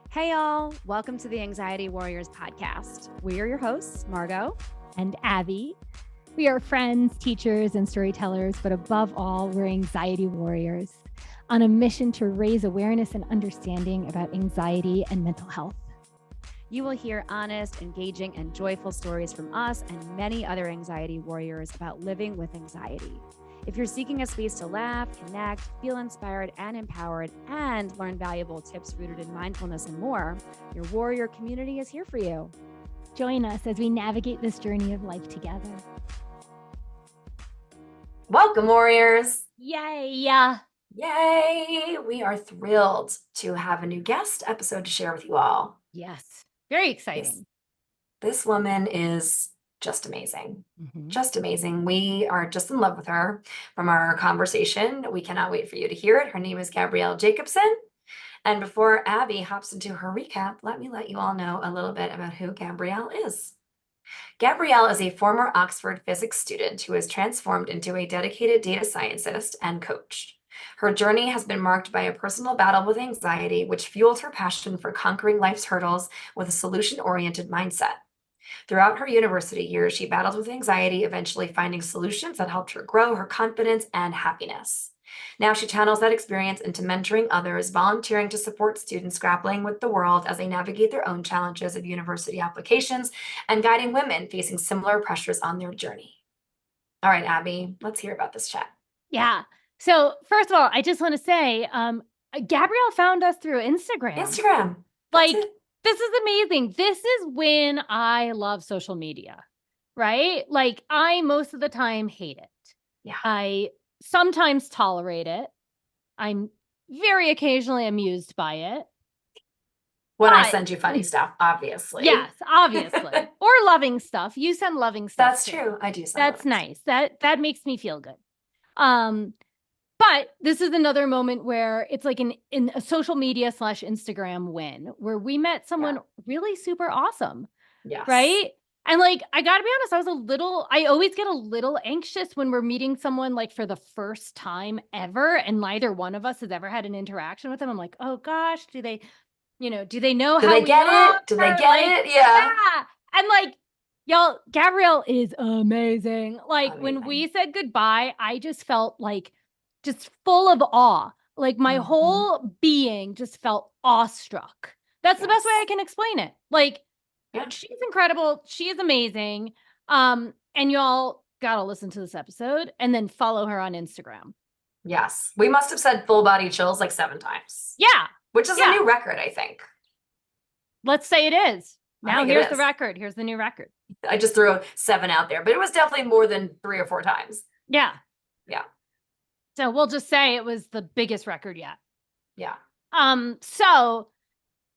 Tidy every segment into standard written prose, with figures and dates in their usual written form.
Hey, y'all. Welcome to the Anxiety Warriors podcast. We are your hosts, Margot and Abby. We are friends, teachers, and storytellers, but above all, we're anxiety warriors on a mission to raise awareness and understanding about anxiety and mental health. You will hear honest, engaging, and joyful stories from us and many other anxiety warriors about living with anxiety. If you're seeking a space to laugh, connect, feel inspired and empowered, and learn valuable tips rooted in mindfulness and more, your warrior community is here for you. Join us as we navigate this journey of life together. Welcome, warriors. Yay. Yay. We are thrilled to have a new guest episode to share with you all. Yes. Very exciting. This woman is just amazing. Just amazing. We are just in love with her from our conversation. We cannot wait for you to hear it. Her name is Gabrielle Jacobson. And before Abby hops into her recap, let me let you all know a little bit about who Gabrielle is. Gabrielle is a former Oxford physics student who has transformed into a dedicated data scientist and coach. Her journey has been marked by a personal battle with anxiety, which fueled her passion for conquering life's hurdles with a solution-oriented mindset. Throughout her university years, she battled with anxiety, eventually finding solutions that helped her grow her confidence and happiness. Now she channels that experience into mentoring others, volunteering to support students grappling with the world as they navigate their own challenges of university applications, and guiding women facing similar pressures on their journey. All right, Abby, let's hear about this chat. Yeah. So first of all, I just want to say, Gabrielle found us through Instagram. This is amazing. This is when I love social media, right? Like I most of the time hate it. Yeah. I sometimes tolerate it. I'm very occasionally amused by it. When I send you funny stuff, obviously. Yes, obviously. Or loving stuff. You send loving stuff. That's true. I do send That's nice. That makes me feel good. But this is another moment where it's like in a social media / Instagram win, where we met someone really super awesome. Yes. Right? And like, I gotta be honest, I always get a little anxious when we're meeting someone like for the first time ever, and neither one of us has ever had an interaction with them. I'm like, oh gosh, do they know Do they get it? Do they get it? Yeah. And like, y'all, Gabrielle is amazing. Like when we said goodbye, I just felt like just full of awe. Like my whole being just felt awestruck. That's the best way I can explain it. Like, she's incredible. She is amazing. And y'all gotta listen to this episode and then follow her on Instagram. Yes. We must have said full body chills like 7 times. Yeah. Which is a new record, I think. Let's say it is. Now here's the record. Here's the new record. I just threw 7 out there, but it was definitely more than 3 or 4 times. Yeah. Yeah. So we'll just say it was the biggest record yet. Yeah. So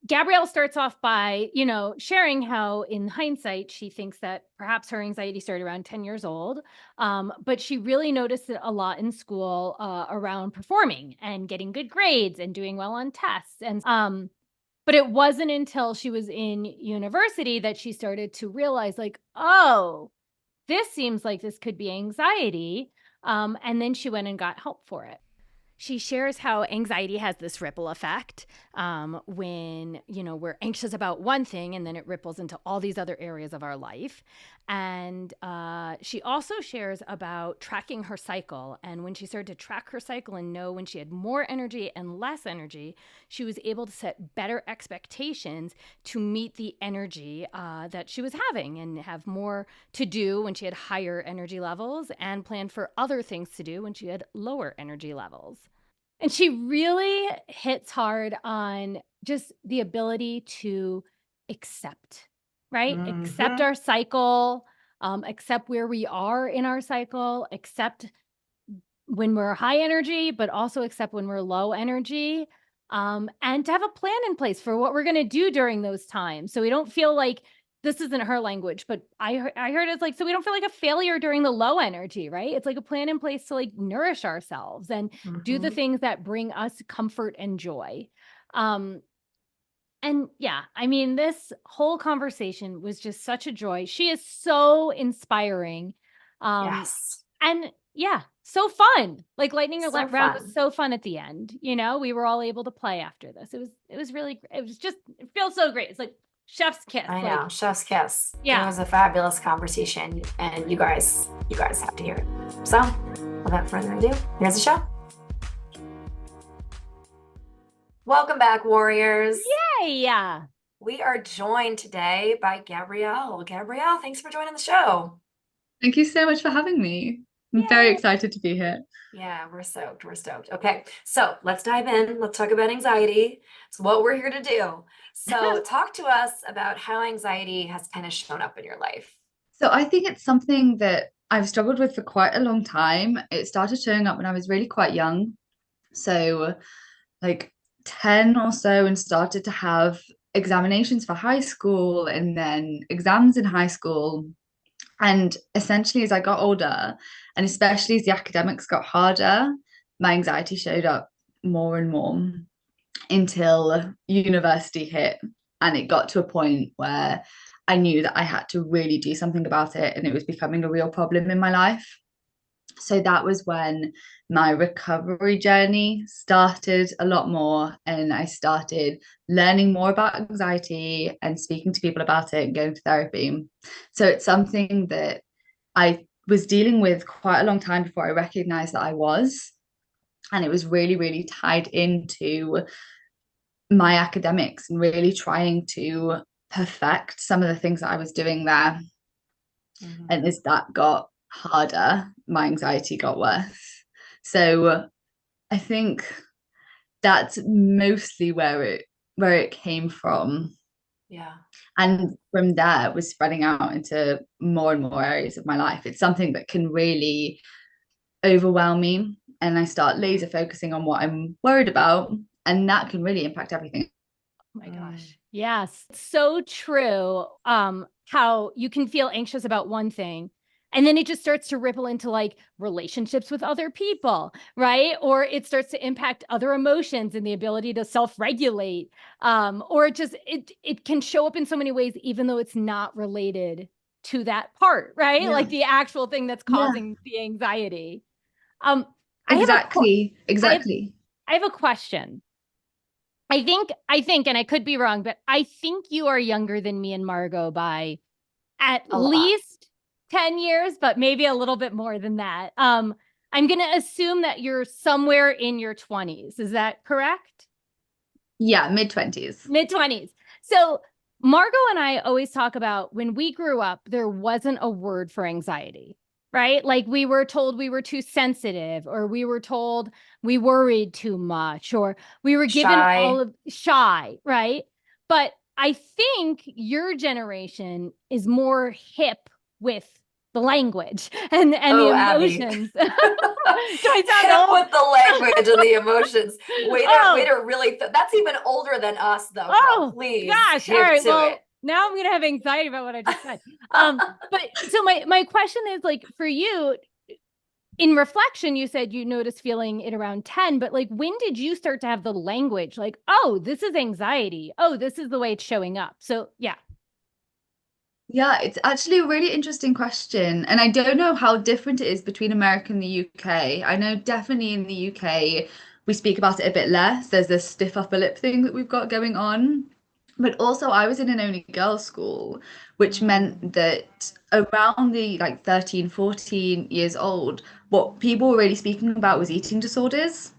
Gabrielle starts off by, sharing how in hindsight, she thinks that perhaps her anxiety started around 10 years old. But she really noticed it a lot in school around performing and getting good grades and doing well on tests. And but it wasn't until she was in university that she started to realize like, oh, this seems like this could be anxiety. And then she went and got help for it. She shares how anxiety has this ripple effect when, we're anxious about one thing and then it ripples into all these other areas of our life. And she also shares about tracking her cycle. And when she started to track her cycle and know when she had more energy and less energy, she was able to set better expectations to meet the energy that she was having and have more to do when she had higher energy levels and plan for other things to do when she had lower energy levels. And she really hits hard on just the ability to accept, right? Accept our cycle, accept where we are in our cycle, accept when we're high energy, but also accept when we're low energy, and to have a plan in place for what we're going to do during those times. So we don't feel like, this isn't her language, but I heard it's like, so we don't feel like a failure during the low energy, right? It's like a plan in place to like nourish ourselves and do the things that bring us comfort and joy. And yeah, I mean, this whole conversation was just such a joy. She is so inspiring. Yes. And yeah, so fun. Like lightning So round fun. was so fun at the end. You know, we were all able to play after this. It was really, it was just, it feels so great. It's like chef's kiss. I Like, know, chef's kiss. yeah. It was a fabulous conversation, and you guys have to hear it. So, without further ado, here's the show. Welcome back, warriors. Yay! Yeah. We are joined today by Gabrielle. Gabrielle, thanks for joining the show. Thank you so much for having me. I'm very excited to be here. Yeah, we're stoked. We're stoked. Okay, so let's dive in. Let's talk about anxiety. It's what we're here to do. So talk to us about how anxiety has kind of shown up in your life. So I think it's something that I've struggled with for quite a long time. It started showing up when I was really quite young. So like 10 or so, and started to have examinations for high school and then exams in high school. And essentially, as I got older, and especially as the academics got harder, my anxiety showed up more and more until university hit. And it got to a point where I knew that I had to really do something about it, and it was becoming a real problem in my life. So that was when my recovery journey started a lot more, and I started learning more about anxiety and speaking to people about it and going to therapy. So it's something that I was dealing with quite a long time before I recognized that I was. And it was really, really tied into my academics and really trying to perfect some of the things that I was doing there. Mm-hmm. And as that got harder, my anxiety got worse. So I think that's mostly where it came from. Yeah. And from there it was spreading out into more and more areas of my life. It's something that can really overwhelm me, and I start laser focusing on what I'm worried about, and that can really impact everything. Oh my gosh. Yes. So true. How you can feel anxious about one thing, and then it just starts to ripple into like relationships with other people, right? Or it starts to impact other emotions and the ability to self-regulate. Or it can show up in so many ways, even though it's not related to that part, right? Yeah. Like the actual thing that's causing the anxiety. Exactly. I have a question. I think, and I could be wrong, but I think you are younger than me and Margot by at least 10 years, but maybe a little bit more than that. I'm going to assume that you're somewhere in your 20s. Is that correct? Yeah, mid-20s. Mid-20s. So Margot and I always talk about when we grew up, there wasn't a word for anxiety. Right? Like we were told we were too sensitive, or we were told we worried too much, or we were given all of shy, right? But I think your generation is more hip with the language and the emotions. Do I sound old? With the language and the emotions. Way to really, that's even older than us though. Oh, please. Gosh. All right. Well, now I'm going to have anxiety about what I just said. But so my question is like, for you, in reflection, you said you noticed feeling it around 10, but like, when did you start to have the language? Like, oh, this is anxiety. Oh, this is the way it's showing up. So yeah. Yeah, it's actually a really interesting question. And I don't know how different it is between America and the UK. I know definitely in the UK, we speak about it a bit less. There's this stiff upper lip thing that we've got going on. But also I was in an only girls' school, which meant that around the like 13, 14 years old, what people were really speaking about was eating disorders.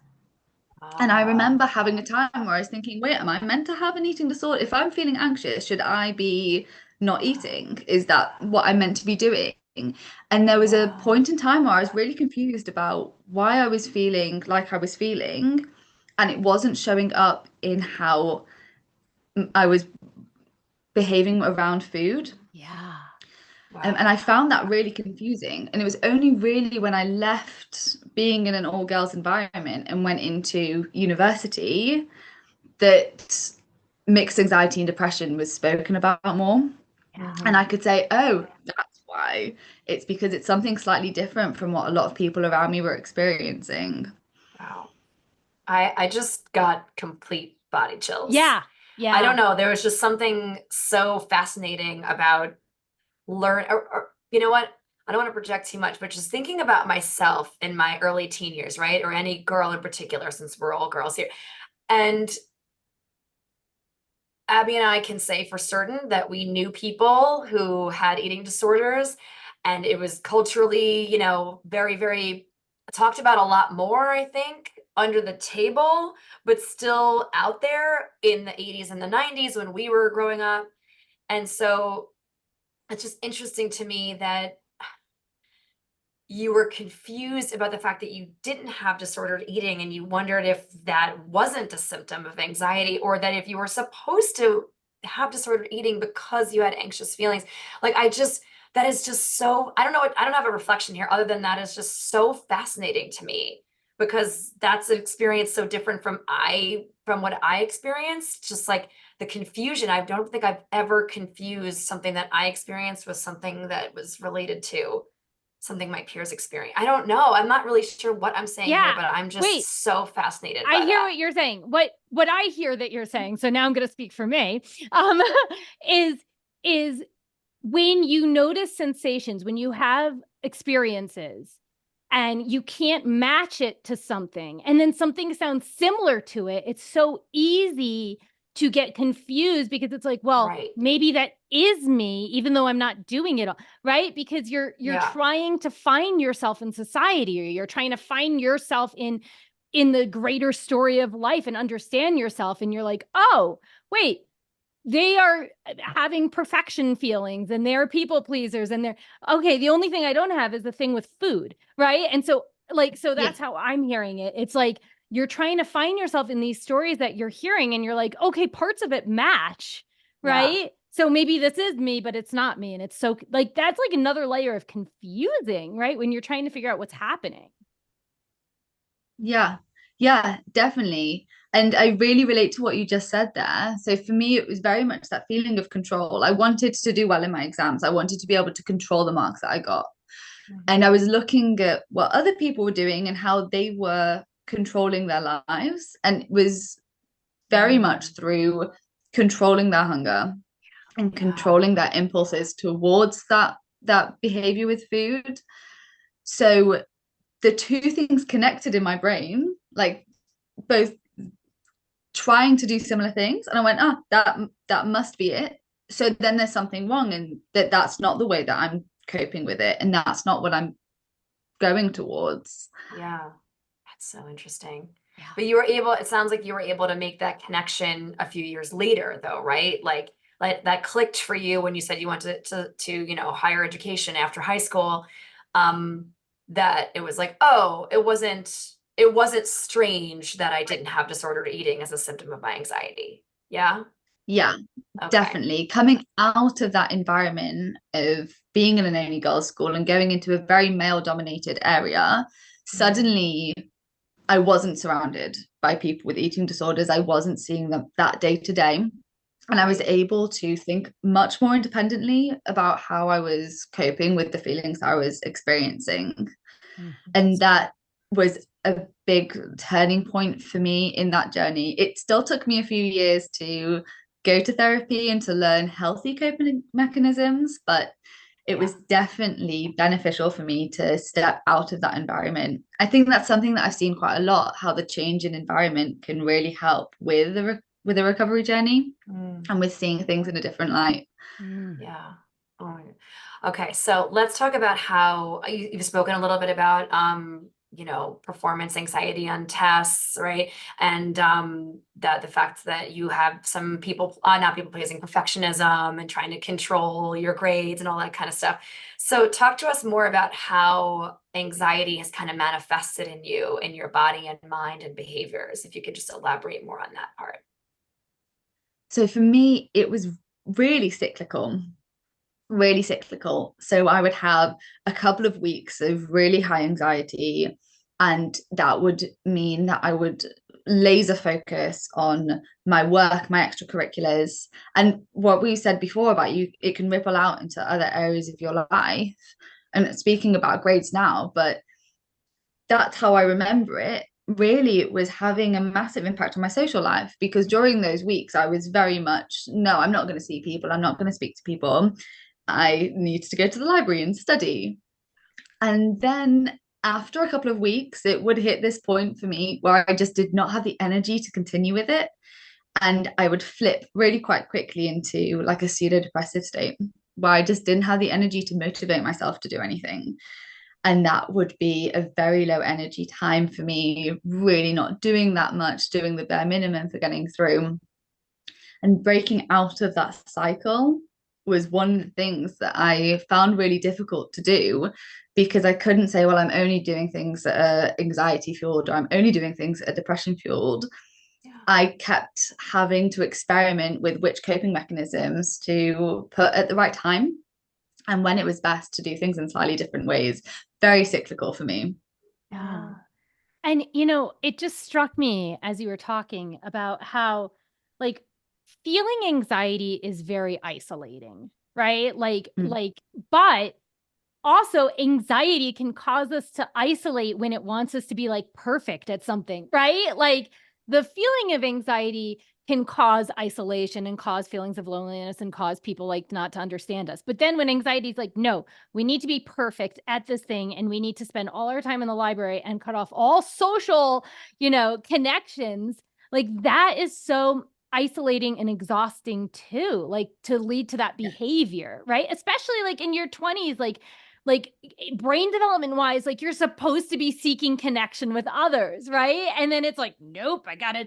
And I remember having a time where I was thinking, wait, am I meant to have an eating disorder? If I'm feeling anxious, should I be not eating? Is that what I'm meant to be doing? And there was a point in time where I was really confused about why I was feeling like I was feeling, and it wasn't showing up in how I was behaving around food. Yeah. Wow. And I found that really confusing. And it was only really when I left being in an all-girls environment and went into university that mixed anxiety and depression was spoken about more. Yeah. And I could say, oh, that's why. It's because it's something slightly different from what a lot of people around me were experiencing. Wow. I just got complete body chills. Yeah. Yeah. I don't know. There was just something so fascinating about or you know what? I don't want to project too much, but just thinking about myself in my early teen years, right? Or any girl in particular, since we're all girls here. And Abby and I can say for certain that we knew people who had eating disorders, and it was culturally, you know, very, very talked about a lot more, I think, under the table, but still out there in the 80s and the 90s when we were growing up. And so it's just interesting to me that you were confused about the fact that you didn't have disordered eating, and you wondered if that wasn't a symptom of anxiety, or that if you were supposed to have disordered eating because you had anxious feelings. Like, that is just so, I don't know, I don't have a reflection here other than that is just so fascinating to me, because that's an experience so different from what I experienced. Just like the confusion, I don't think I've ever confused something that I experienced with something that was related to something my peers experience. I don't know. I'm not really sure what I'm saying here, but I'm just so fascinated by I hear that. what you're saying. What I hear that you're saying, so now I'm going to speak for me, is when you notice sensations, when you have experiences and you can't match it to something, and then something sounds similar to it, it's so easy to get confused, because it's like, well, maybe that is me, even though I'm not doing it all, right? Because you're trying to find yourself in society, or you're trying to find yourself in the greater story of life and understand yourself. And you're like, oh, wait, they are having perfection feelings, and they're people pleasers, and they're okay. The only thing I don't have is the thing with food, right? And so that's how I'm hearing it. It's like, you're trying to find yourself in these stories that you're hearing, and you're like, okay, parts of it match, right? Yeah. So maybe this is me, but it's not me. And it's so like, that's like another layer of confusing, right? When you're trying to figure out what's happening. Yeah, definitely. And I really relate to what you just said there. So for me, it was very much that feeling of control. I wanted to do well in my exams. I wanted to be able to control the marks that I got. And I was looking at what other people were doing and how they were controlling their lives. And it was very much through controlling their hunger and controlling their impulses towards that behavior with food. So the two things connected in my brain, like both trying to do similar things. And I went, that must be it. So then there's something wrong, and that's not the way that I'm coping with it. And that's not what I'm going towards. Yeah, that's so interesting. Yeah. But it sounds like you were able to make that connection a few years later though, right? Like that clicked for you when you said you went to you know, higher education after high school. That it was like, oh, it wasn't strange that I didn't have disordered eating as a symptom of my anxiety. Yeah. Yeah, definitely. Coming out of that environment of being in an only girls' school and going into a very male-dominated area, suddenly I wasn't surrounded by people with eating disorders. I wasn't seeing them that day to day. And I was able to think much more independently about how I was coping with the feelings I was experiencing. And that was a big turning point for me in that journey. It still took me a few years to go to therapy and to learn healthy coping mechanisms, but it was definitely beneficial for me to step out of that environment. I think that's something that I've seen quite a lot, how the change in environment can really help with the recovery journey and with seeing things in a different light. Yeah. Oh my God. Okay, so let's talk about how you've spoken a little bit about you know, performance anxiety on tests, right? And the fact that you have some people, not people pleasing, perfectionism and trying to control your grades and all that kind of stuff. So talk to us more about how anxiety has kind of manifested in you, in your body and mind and behaviors. If you could just elaborate more on that part. So for me, it was really cyclical. So I would have a couple of weeks of really high anxiety, and that would mean that I would laser focus on my work, my extracurriculars, and what we said before about you, it can ripple out into other areas of your life. And speaking about grades now, but that's how I remember it. Really, it was having a massive impact on my social life, because during those weeks I was very much, no, I'm not going to see people, I'm not going to speak to people, I need to go to the library and study. And then after a couple of weeks, it would hit this point for me where I just did not have the energy to continue with it. And I would flip really quite quickly into like a pseudo depressive state where I just didn't have the energy to motivate myself to do anything. And that would be a very low energy time for me, really not doing that much, doing the bare minimum for getting through. And breaking out of that cycle was one of the things that I found really difficult to do, because I couldn't say, well, I'm only doing things that are anxiety fueled, or I'm only doing things that are depression fueled. Yeah. I kept having to experiment with which coping mechanisms to put at the right time and when it was best to do things in slightly different ways. Very cyclical for me. Yeah. And, you know, it just struck me as you were talking about how, like, feeling anxiety is very isolating, right? But also anxiety can cause us to isolate when it wants us to be like perfect at something, right? Like the feeling of anxiety can cause isolation and cause feelings of loneliness and cause people like not to understand us. But then when anxiety is like, no, we need to be perfect at this thing and we need to spend all our time in the library and cut off all social, connections, like that is so isolating and exhausting too, like to lead to that behavior, right? Especially like in your 20s, like brain development wise, like you're supposed to be seeking connection with others, right? And then it's like, nope, I gotta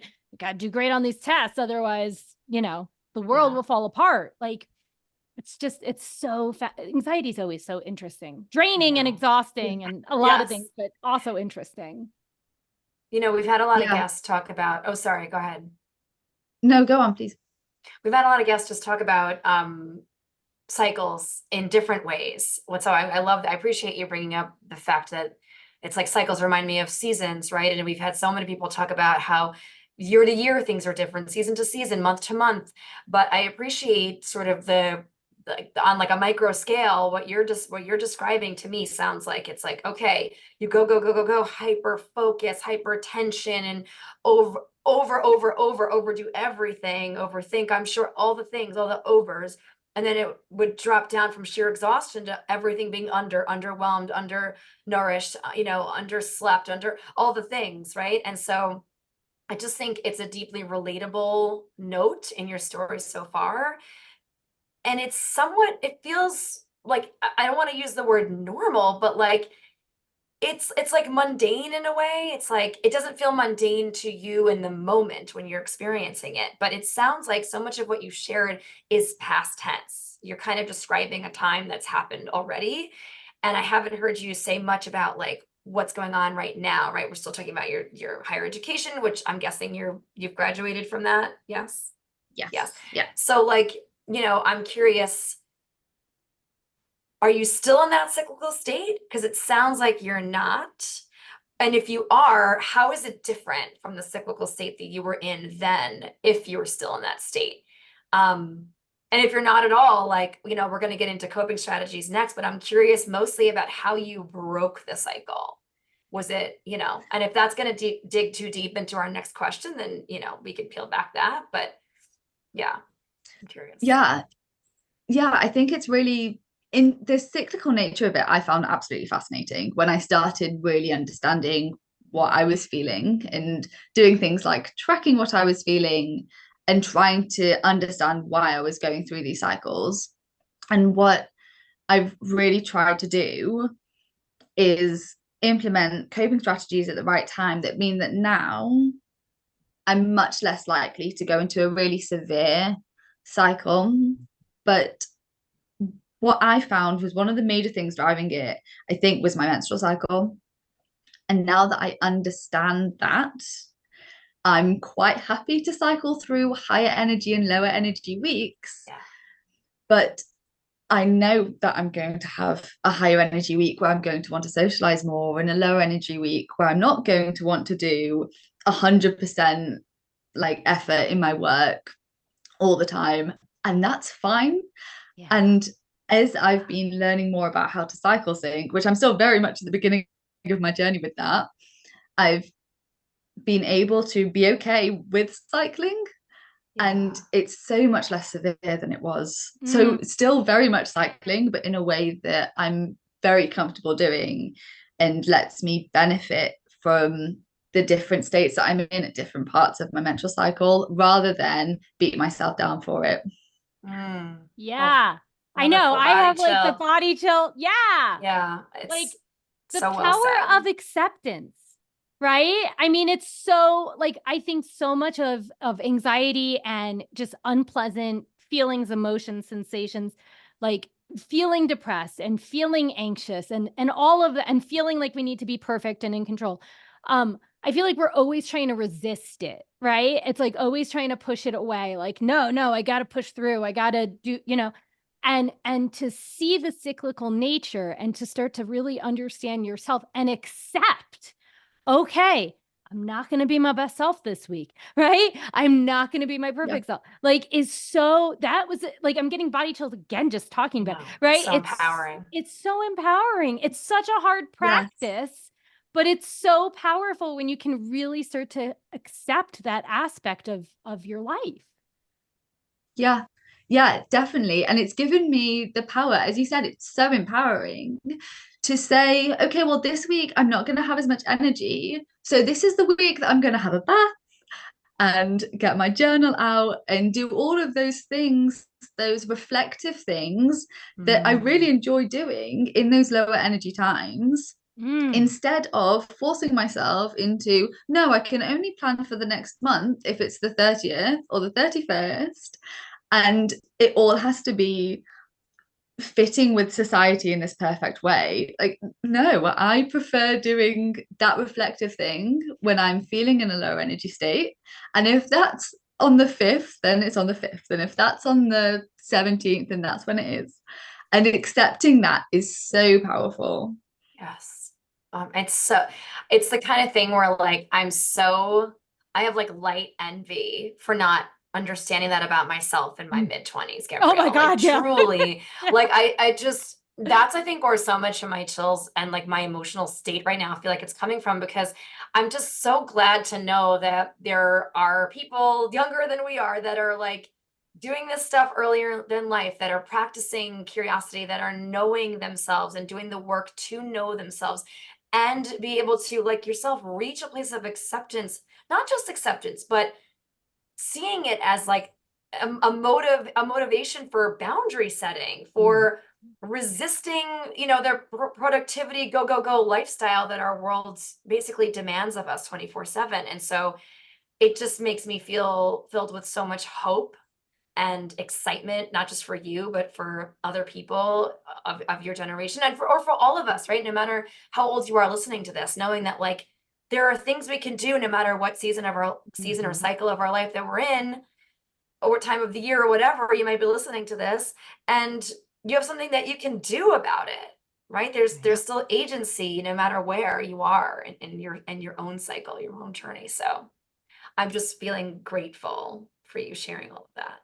do great on these tests, otherwise, the world will fall apart. Like it's so anxiety is always so interesting, draining and exhausting and a lot of things, but also interesting. We've had a lot of guests talk about, oh, sorry, go ahead. No, go on, please. We've had a lot of guests just talk about cycles in different ways. So I appreciate you bringing up the fact that it's like cycles remind me of seasons, right? And we've had so many people talk about how year to year things are different, season to season, month to month. But I appreciate sort of the on like a micro scale, what you're describing to me sounds like it's like, okay, you go, hyper focus, hyper tension, and overdo everything, overthink, I'm sure all the things, all the overs. And then it would drop down from sheer exhaustion to everything being underwhelmed, undernourished, underslept, under all the things, right? And so I just think it's a deeply relatable note in your story so far. And it feels like, I don't want to use the word normal, but like, it's like mundane in a way. It's like, it doesn't feel mundane to you in the moment when you're experiencing it, but it sounds like so much of what you shared is past tense. You're kind of describing a time that's happened already. And I haven't heard you say much about like what's going on right now, right? We're still talking about your higher education, which I'm guessing you've graduated from that. Yes. Yes. Yeah. So like, I'm curious, are you still in that cyclical state? Because it sounds like you're not. And if you are, how is it different from the cyclical state that you were in then, if you were still in that state? And if you're not at all, like, we're going to get into coping strategies next, but I'm curious mostly about how you broke the cycle. Was it, and if that's going to dig too deep into our next question, then, we could peel back that. But yeah, I'm curious. Yeah, I think it's really, in the cyclical nature of it, I found absolutely fascinating when I started really understanding what I was feeling and doing things like tracking what I was feeling and trying to understand why I was going through these cycles. And what I've really tried to do is implement coping strategies at the right time that mean that now I'm much less likely to go into a really severe cycle. But what I found was one of the major things driving it, I think, was my menstrual cycle. And now that I understand that, I'm quite happy to cycle through higher energy and lower energy weeks. Yeah. But I know that I'm going to have a higher energy week where I'm going to want to socialize more, and a lower energy week where I'm not going to want to do 100% like effort in my work all the time. And that's fine. Yeah. And as I've been learning more about how to cycle sync, which I'm still very much at the beginning of my journey with that, I've been able to be okay with cycling. Yeah. And it's so much less severe than it was. So still very much cycling, but in a way that I'm very comfortable doing and lets me benefit from the different states that I'm in at different parts of my menstrual cycle rather than beat myself down for it. Yeah. I know. Wonderful I body have like the chill. body chill. Yeah. Yeah, Like it's the so well said. power of acceptance, right? I mean, it's so like I think so much of anxiety and just unpleasant feelings, emotions, sensations, like feeling depressed and feeling anxious and all of the and feeling like we need to be perfect and in control. I feel like we're always trying to resist it, right? It's like always trying to push it away. Like, no, I got to push through. I got to do, and to see the cyclical nature and to start to really understand yourself and accept, okay, I'm not going to be my best self this week, right? I'm not going to be my perfect self. Like that was like, I'm getting body chills again, just talking about it, right? So empowering. It's so empowering. It's such a hard practice, but it's so powerful when you can really start to accept that aspect of your life. Yeah, definitely. And it's given me the power, as you said, it's so empowering to say, okay, well, this week I'm not going to have as much energy. So this is the week that I'm going to have a bath and get my journal out and do all of those things, those reflective things that I really enjoy doing in those lower energy times. Instead of forcing myself into, no, I can only plan for the next month if it's the 30th or the 31st. And it all has to be fitting with society in this perfect way. Like, no, I prefer doing that reflective thing when I'm feeling in a low energy state. And if that's on the 5th, then it's on the 5th. And if that's on the 17th, then that's when it is. And accepting that is so powerful. Yes. It's the kind of thing where like I have like light envy for not understanding that about myself in my mid-20s, Gabrielle. Oh my God, like, truly. Like I just that's I think where so much of my chills and like my emotional state right now I feel like it's coming from, because I'm just so glad to know that there are people younger than we are that are like doing this stuff earlier than life, that are practicing curiosity, that are knowing themselves and doing the work to know themselves and be able to, like yourself, reach a place of acceptance, not just acceptance, but seeing it as like a motivation for boundary setting, for resisting, their productivity, go lifestyle that our world basically demands of us 24/7. And so it just makes me feel filled with so much hope and excitement, not just for you, but for other people of your generation and for all of us, right? No matter how old you are listening to this, knowing that like there are things we can do no matter what season or cycle of our life that we're in, or time of the year or whatever you might be listening to this, and you have something that you can do about it, right? There's still agency no matter where you are in your own cycle, your own journey. So I'm just feeling grateful for you sharing all of that.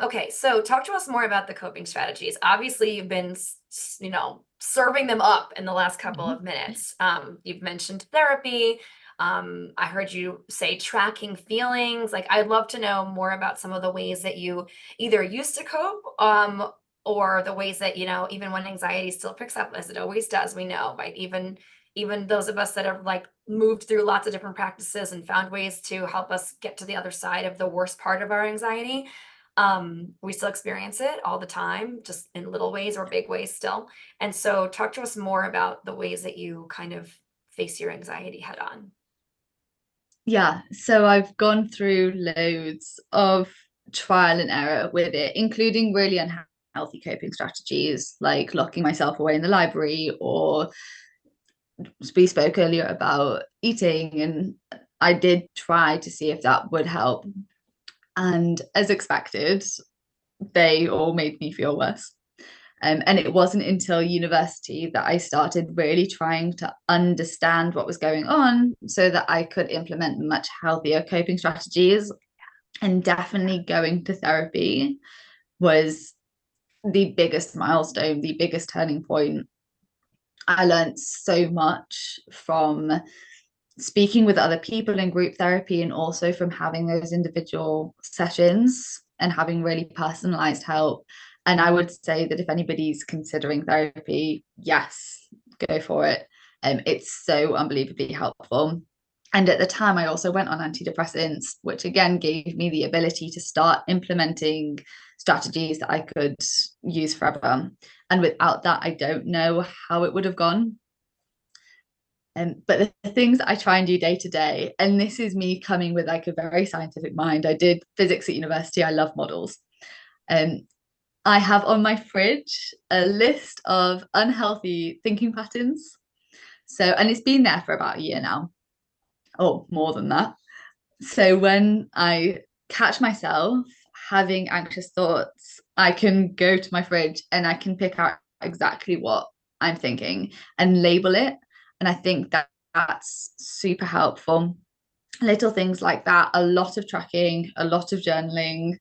Okay, so talk to us more about the coping strategies. Obviously, you've been, serving them up in the last couple of minutes. You've mentioned therapy. I heard you say tracking feelings. Like, I'd love to know more about some of the ways that you either used to cope, or the ways that, even when anxiety still picks up, as it always does, we know, right? Even those of us that have like moved through lots of different practices and found ways to help us get to the other side of the worst part of our anxiety. We still experience it all the time, just in little ways or big ways still. And so talk to us more about the ways that you kind of face your anxiety head on. Yeah, so I've gone through loads of trial and error with it, including really unhealthy coping strategies like locking myself away in the library, or we spoke earlier about eating, and I did try to see if that would help. And as expected, they all made me feel worse. And it wasn't until university that I started really trying to understand what was going on so that I could implement much healthier coping strategies. And definitely going to therapy was the biggest milestone, the biggest turning point. I learned so much from speaking with other people in group therapy, and also from having those individual sessions and having really personalized help. And I would say that if anybody's considering therapy, yes, go for it. It's so unbelievably helpful. And at the time, I also went on antidepressants, which again gave me the ability to start implementing strategies that I could use forever. And without that, I don't know how it would have gone. But the things I try and do day to day, and this is me coming with like a very scientific mind. I did physics at university. I love models. I have on my fridge a list of unhealthy thinking patterns. So, and it's been there for about a year now, or more than that. So when I catch myself having anxious thoughts, I can go to my fridge and I can pick out exactly what I'm thinking and label it. And I think that that's super helpful. Little things like that, a lot of tracking, a lot of journaling,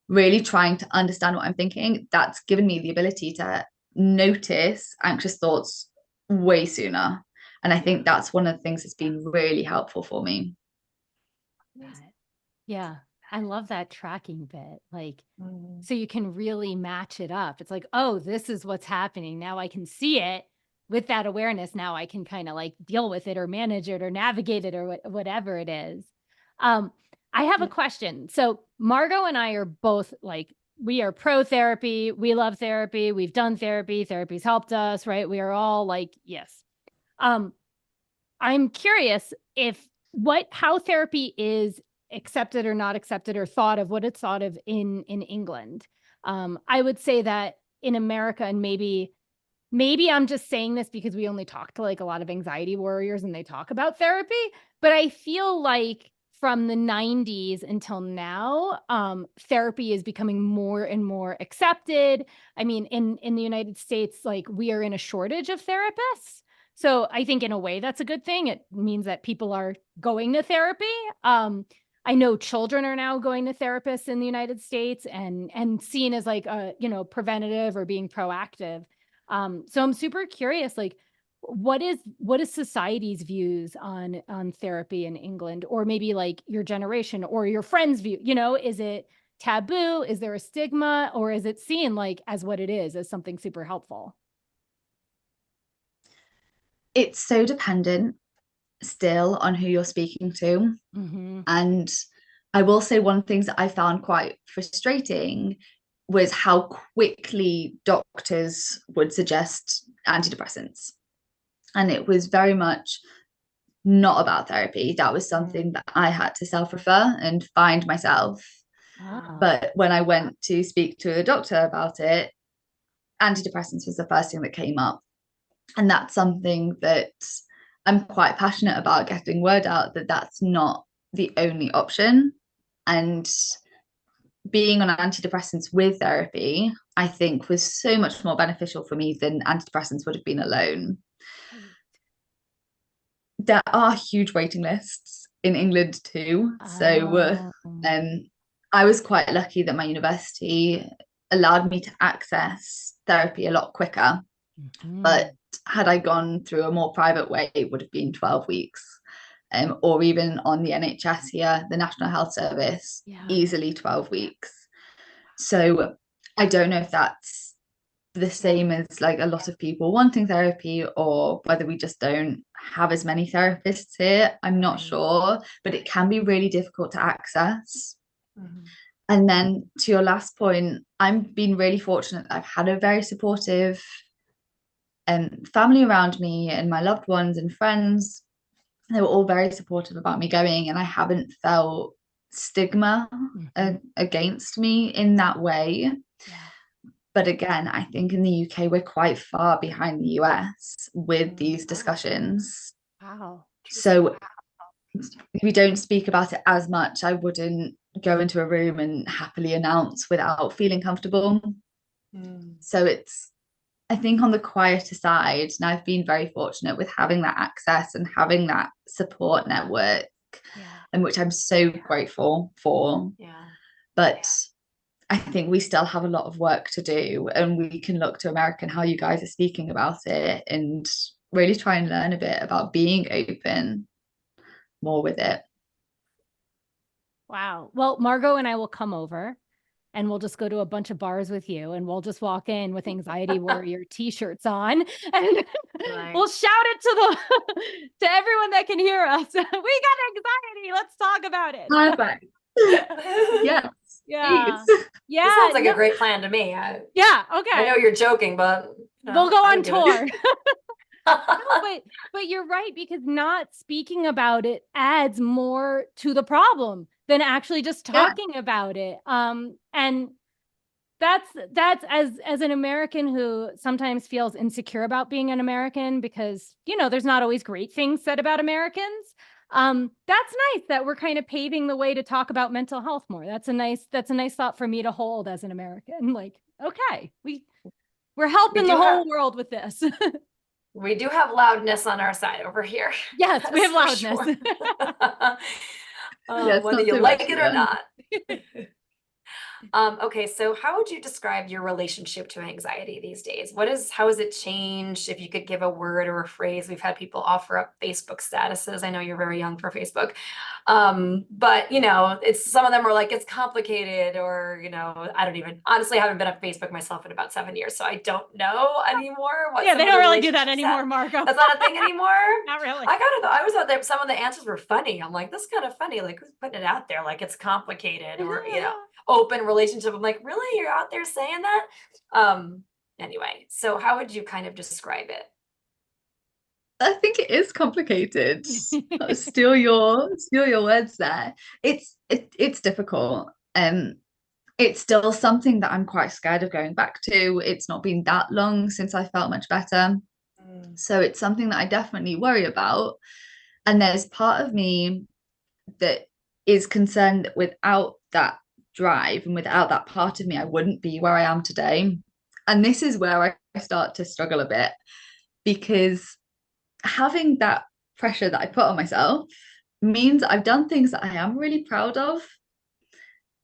really trying to understand what I'm thinking. That's given me the ability to notice anxious thoughts way sooner. And I think that's one of the things that's been really helpful for me. Yeah, I love that tracking bit. Like, so you can really match it up. It's like, oh, this is what's happening. Now I can see it with that awareness. Now I can kind of like deal with it or manage it or navigate it or whatever it is. I have a question. So Margot and I are both like, we are pro therapy. We love therapy. We've done therapy. Therapy's helped us, right? We are all like, yes. I'm curious how therapy is accepted or not accepted or thought of, what it's thought of in England. I would say that in America, and maybe I'm just saying this because we only talk to like a lot of anxiety warriors and they talk about therapy, but I feel like from the 90s until now, therapy is becoming more and more accepted. I mean, in the United States, like we are in a shortage of therapists. So I think in a way that's a good thing. It means that people are going to therapy. I know children are now going to therapists in the United States and seen as like preventative or being proactive. So I'm super curious, like what is society's views on therapy in England, or maybe like your generation or your friends' view? Is it taboo? Is there a stigma, or is it seen like as what it is, as something super helpful? It's so dependent still on who you're speaking to. And I will say one thing that I found quite frustrating was how quickly doctors would suggest antidepressants. And it was very much not about therapy. That was something that I had to self-refer and find myself. But when I went to speak to a doctor about it, antidepressants was the first thing that came up. And that's something that I'm quite passionate about, getting word out that that's not the only option. And being on antidepressants with therapy, I think, was so much more beneficial for me than antidepressants would have been alone. There are huge waiting lists in England too. So I was quite lucky that my university allowed me to access therapy a lot quicker. But had I gone through a more private way, it would have been 12 weeks. Or even on the NHS here, the National Health Service, easily 12 weeks. So I don't know if that's the same as like a lot of people wanting therapy, or whether we just don't have as many therapists here. I'm not sure, but it can be really difficult to access. And then to your last point, I've been really fortunate that I've had a very supportive family around me, and my loved ones and friends. They were all very supportive about me going, and I haven't felt stigma against me in that way. But again, I think in the UK, we're quite far behind the US with these discussions. So we don't speak about it as much. I wouldn't go into a room and happily announce without feeling comfortable. So it's, I think, on the quieter side, and I've been very fortunate with having that access and having that support network, and which I'm so grateful for. But I think we still have a lot of work to do, and we can look to America and how you guys are speaking about it, and really try and learn a bit about being open more with it. Wow. Well, Margot and I will come over and we'll just go to a bunch of bars with you, and we'll just walk in with anxiety warrior t-shirts on, and we'll shout it to everyone that can hear us. We got anxiety. Let's talk about it. Perfect. Yes. Yeah. Please. Yeah. This sounds like a great plan to me. Yeah. Okay. I know you're joking, but we'll go on tour. No, but you're right, because not speaking about it adds more to the problem than actually just talking about it. And that's as an American who sometimes feels insecure about being an American, because, you know, there's not always great things said about Americans. That's nice that we're kind of paving the way to talk about mental health more. That's a nice thought for me to hold as an American. Like, okay, we're helping the whole world with this. We do have loudness on our side over here. Yes, we have loudness. Sure. Yes, whether you like it or not. Okay, so how would you describe your relationship to anxiety these days? How has it changed? If you could give a word or a phrase. We've had people offer up Facebook statuses. I know you're very young for Facebook. But you know, some of them are like, it's complicated, or, you know, honestly, I haven't been on Facebook myself in about 7 years, so I don't know anymore. Yeah, they don't really do that anymore, Margot. That's not a thing anymore. Not really. I always thought that some of the answers were funny. I'm like, this is kind of funny. Like, who's putting it out there? Like, it's complicated, or, you know, open relationship. I'm like, really? You're out there saying that? Anyway, so how would you kind of describe it? I think it is complicated. Steal your words there. It's difficult. It's still something that I'm quite scared of going back to. It's not been that long since I felt much better. So it's something that I definitely worry about. And there's part of me that is concerned that without that drive and without that part of me, I wouldn't be where I am today. And this is where I start to struggle a bit, because having that pressure that I put on myself means I've done things that I am really proud of.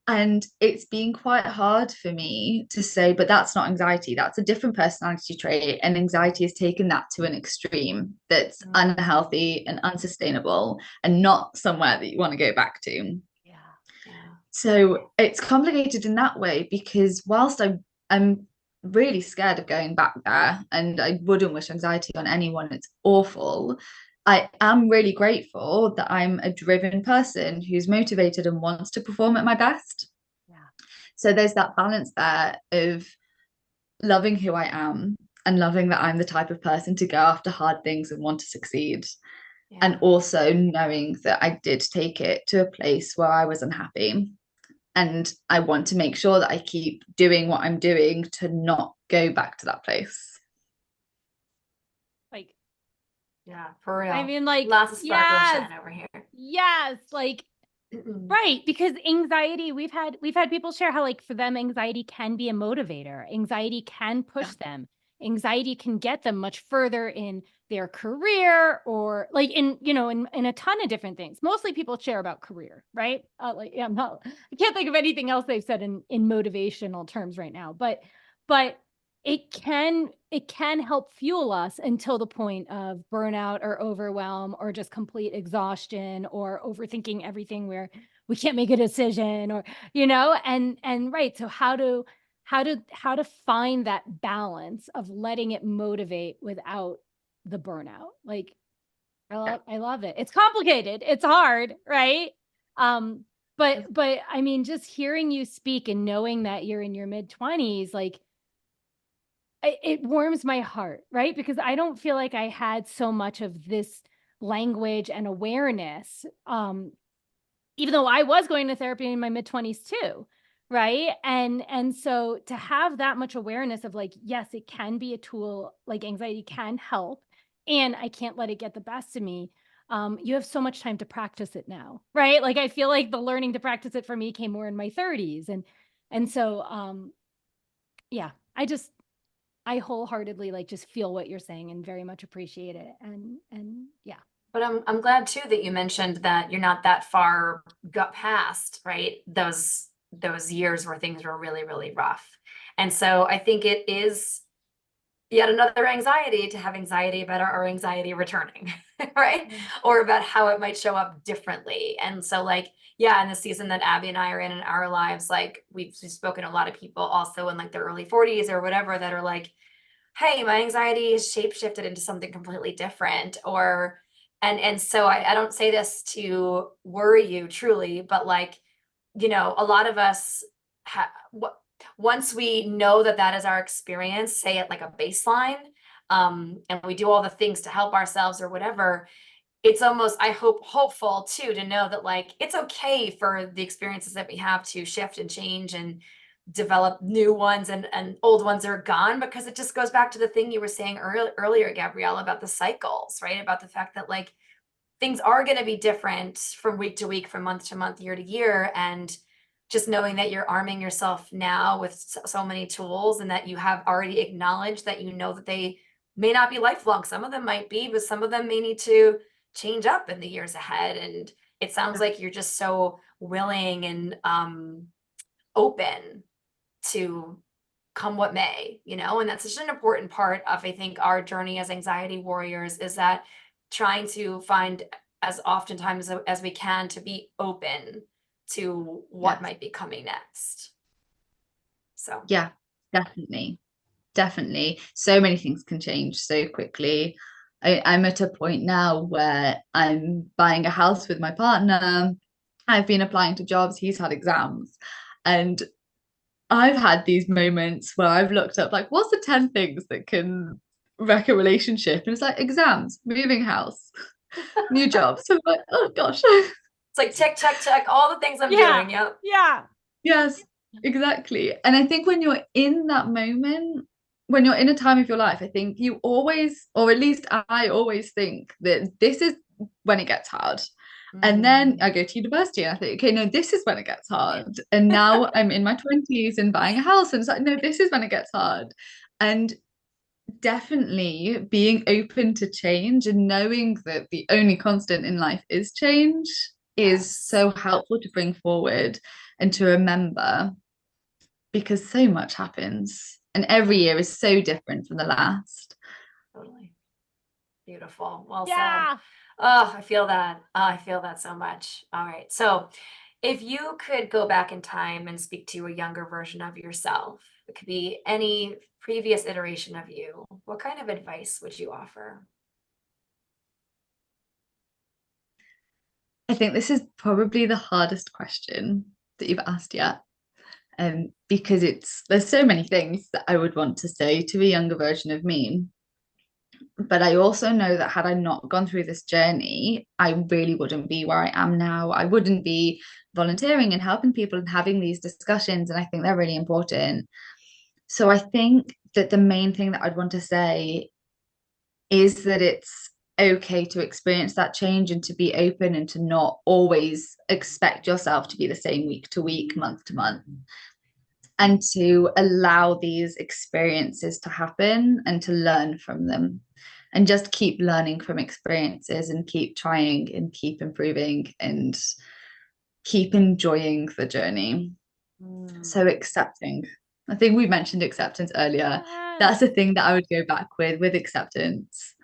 And it's been quite hard for me to say, but that's not anxiety. That's a different personality trait. And anxiety has taken that to an extreme that's unhealthy and unsustainable, and not somewhere that you want to go back to. So it's complicated in that way, because whilst I'm really scared of going back there, and I wouldn't wish anxiety on anyone, it's awful, I am really grateful that I'm a driven person who's motivated and wants to perform at my best. So there's that balance there of loving who I am and loving that I'm the type of person to go after hard things and want to succeed. And also knowing that I did take it to a place where I was unhappy. And I want to make sure that I keep doing what I'm doing to not go back to that place. Like, yeah, for real. I mean, like, lots of sparkle and shine over here. Yes, like, right, because anxiety, we've had people share how, like, for them, anxiety can be a motivator. Anxiety can push them. Anxiety can get them much further in their career, or like in a ton of different things. Mostly people share about career, right? I can't think of anything else they've said in motivational terms right now, but it can help fuel us until the point of burnout or overwhelm or just complete exhaustion or overthinking everything where we can't make a decision, or, you know, and right. So how to find that balance of letting it motivate without the burnout. Like, I love it. It's complicated. It's hard, right? But I mean, just hearing you speak and knowing that you're in your mid-20s, like, it warms my heart, right? Because I don't feel like I had so much of this language and awareness, even though I was going to therapy in my mid-20s too. Right. And so to have that much awareness of, like, yes, it can be a tool, like anxiety can help, and I can't let it get the best of me. You have so much time to practice it now. Right. Like, I feel like the learning to practice it for me came more in my 30s. And so, yeah, I wholeheartedly, like, just feel what you're saying and very much appreciate it. And yeah. But I'm glad too that you mentioned that you're not that far got past, right? Those years where things were really, really rough. And so I think it is yet another anxiety to have anxiety about our anxiety returning, right? Or about how it might show up differently. And so like, yeah, in the season that Abby and I are in our lives, like we've spoken to a lot of people also in like their early 40s or whatever that are like, hey, my anxiety is shapeshifted into something completely different. Or and so I don't say this to worry you truly, but like, you know, a lot of us once we know that that is our experience, say it like a baseline, and we do all the things to help ourselves or whatever, it's almost, I hope, hopeful too, to know that like it's okay for the experiences that we have to shift and change and develop new ones, and old ones are gone, because it just goes back to the thing you were saying earlier, Gabrielle, about the cycles, right? About the fact that like things are going to be different from week to week, from month to month, year to year. And just knowing that you're arming yourself now with so many tools, and that you have already acknowledged that you know that they may not be lifelong. Some of them might be, but some of them may need to change up in the years ahead. And it sounds like you're just so willing and open to come what may, you know. And that's such an important part of, I think, our journey as anxiety warriors, is that trying to find as oftentimes as we can to be open to what might be coming next. So yeah, definitely so many things can change so quickly. I'm at a point now where I'm buying a house with my partner. I've been applying to jobs, he's had exams, and I've had these moments where I've looked up like, what's the 10 things that can wreck a relationship? And it's like exams, moving house, new jobs. So I'm like, oh gosh. It's like tick, check, check, all the things I'm doing. Yep. Yeah. Yes, exactly. And I think when you're in that moment, when you're in a time of your life, I think you always, or at least I always think that this is when it gets hard. And then I go to university and I think, okay, no, this is when it gets hard. And now I'm in my 20s and buying a house. And it's like, no, this is when it gets hard. And definitely being open to change and knowing that the only constant in life is change is so helpful to bring forward and to remember, because so much happens and every year is so different from the last. Totally. Beautiful. Well Yeah. said. Oh, I feel that. Oh, I feel that so much. All right. So if you could go back in time and speak to a younger version of yourself, it could be any previous iteration of you, what kind of advice would you offer? I think this is probably the hardest question that you've asked yet. Because there's so many things that I would want to say to a younger version of me. But I also know that had I not gone through this journey, I really wouldn't be where I am now. I wouldn't be volunteering and helping people and having these discussions. And I think they're really important. So I think that the main thing that I'd want to say is that it's okay to experience that change and to be open and to not always expect yourself to be the same week to week, month to month, and to allow these experiences to happen and to learn from them, and just keep learning from experiences and keep trying and keep improving and keep enjoying the journey. So accepting, I think we mentioned acceptance earlier. That's the thing that I would go back with acceptance.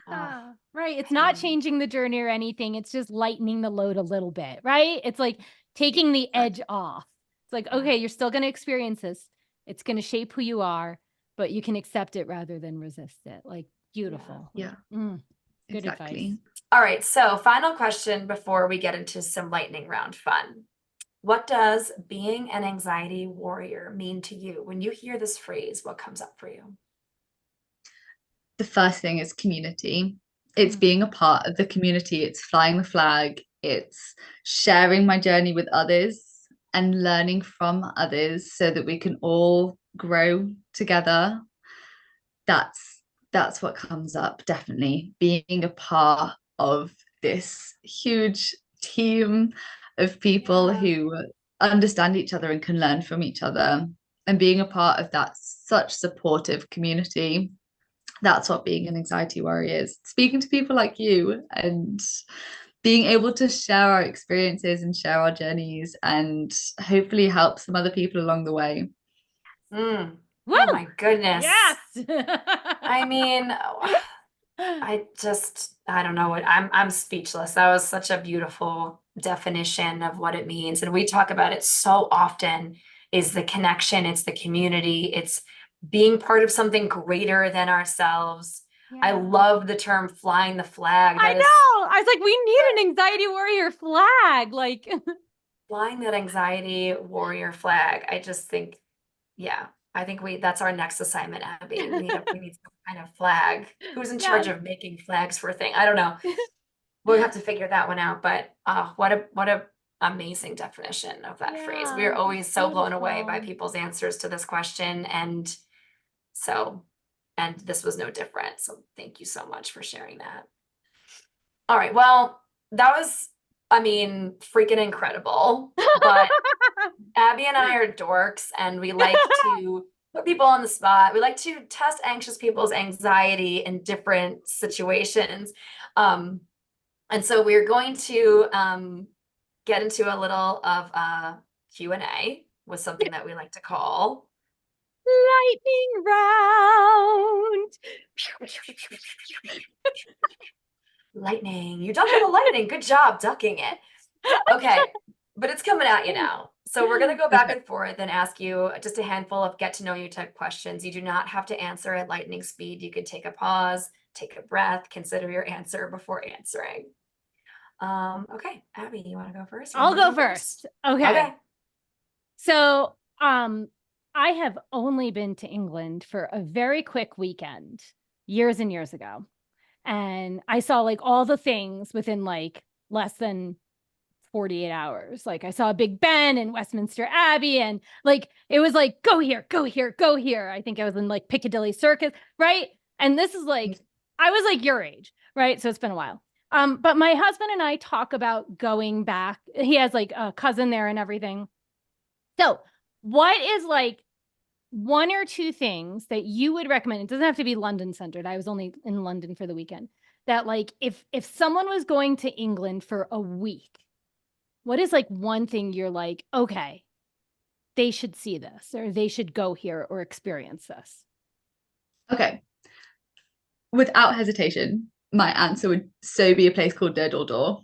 Right. It's not changing the journey or anything. It's just lightening the load a little bit, right? It's like taking the edge off. It's like, okay, you're still going to experience this. It's going to shape who you are, but you can accept it rather than resist it. Like, beautiful. Yeah. Good Exactly. advice. All right. So final question before we get into some lightning round fun. What does being an anxiety warrior mean to you? When you hear this phrase, what comes up for you? The first thing is community. It's being a part of the community. It's flying the flag. It's sharing my journey with others and learning from others so that we can all grow together. That's what comes up, definitely. Being a part of this huge team of people who understand each other and can learn from each other, and being a part of that such supportive community. That's what being an anxiety warrior is. Speaking to people like you and being able to share our experiences and share our journeys and hopefully help some other people along the way. Woo! Oh my goodness. Yes. I mean, I don't know I'm speechless. That was such a beautiful definition of what it means. And we talk about it so often, is the connection, it's the community, it's being part of something greater than ourselves. I Yeah. love the term flying the flag. I That is know. I was like, we need an anxiety warrior flag. Like, flying that anxiety warrior flag. I just think, yeah, I think that's our next assignment, Abby. We need some kind of flag. Who's in charge yeah. of making flags for a thing? I don't know. We'll have to figure that one out. But what a amazing definition of that phrase. We are Yeah, always so blown away by beautiful. people's answers to this question. And this was no different. So thank you so much for sharing that. All right. Well, that was, I mean, freaking incredible. But Abby and I are dorks, and we like to put people on the spot. We like to test anxious people's anxiety in different situations. And so we're going to get into a little of Q&A with something that we like to call Lightning round. lightning. You ducked the lightning. Good job ducking it. Okay, but it's coming at you now. So we're going to go back and forth and ask you just a handful of get to know you type questions. You do not have to answer at lightning speed. You can take a pause, take a breath, consider your answer before answering. Okay, Abby, you want to go first? I'll go first. Okay. So, I have only been to England for a very quick weekend years and years ago. And I saw like all the things within like less than 48 hours. Like I saw Big Ben and Westminster Abbey, and like it was like, go here, go here, go here. I think I was in like Piccadilly Circus, right? And this is like, I was like your age, right? So it's been a while. But my husband and I talk about going back. He has like a cousin there and everything. So what is like one or two things that you would recommend? It doesn't have to be London centered. I was only in London for the weekend. That like if someone was going to England for a week, what is like one thing you're like, okay, they should see this, or they should go here or experience this? Okay. Without hesitation, my answer would so be a place called Door.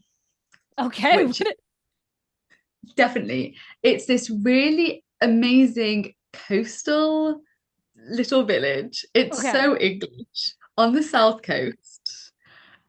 Okay. Definitely. It's this really amazing coastal little village. It's so English on the south coast.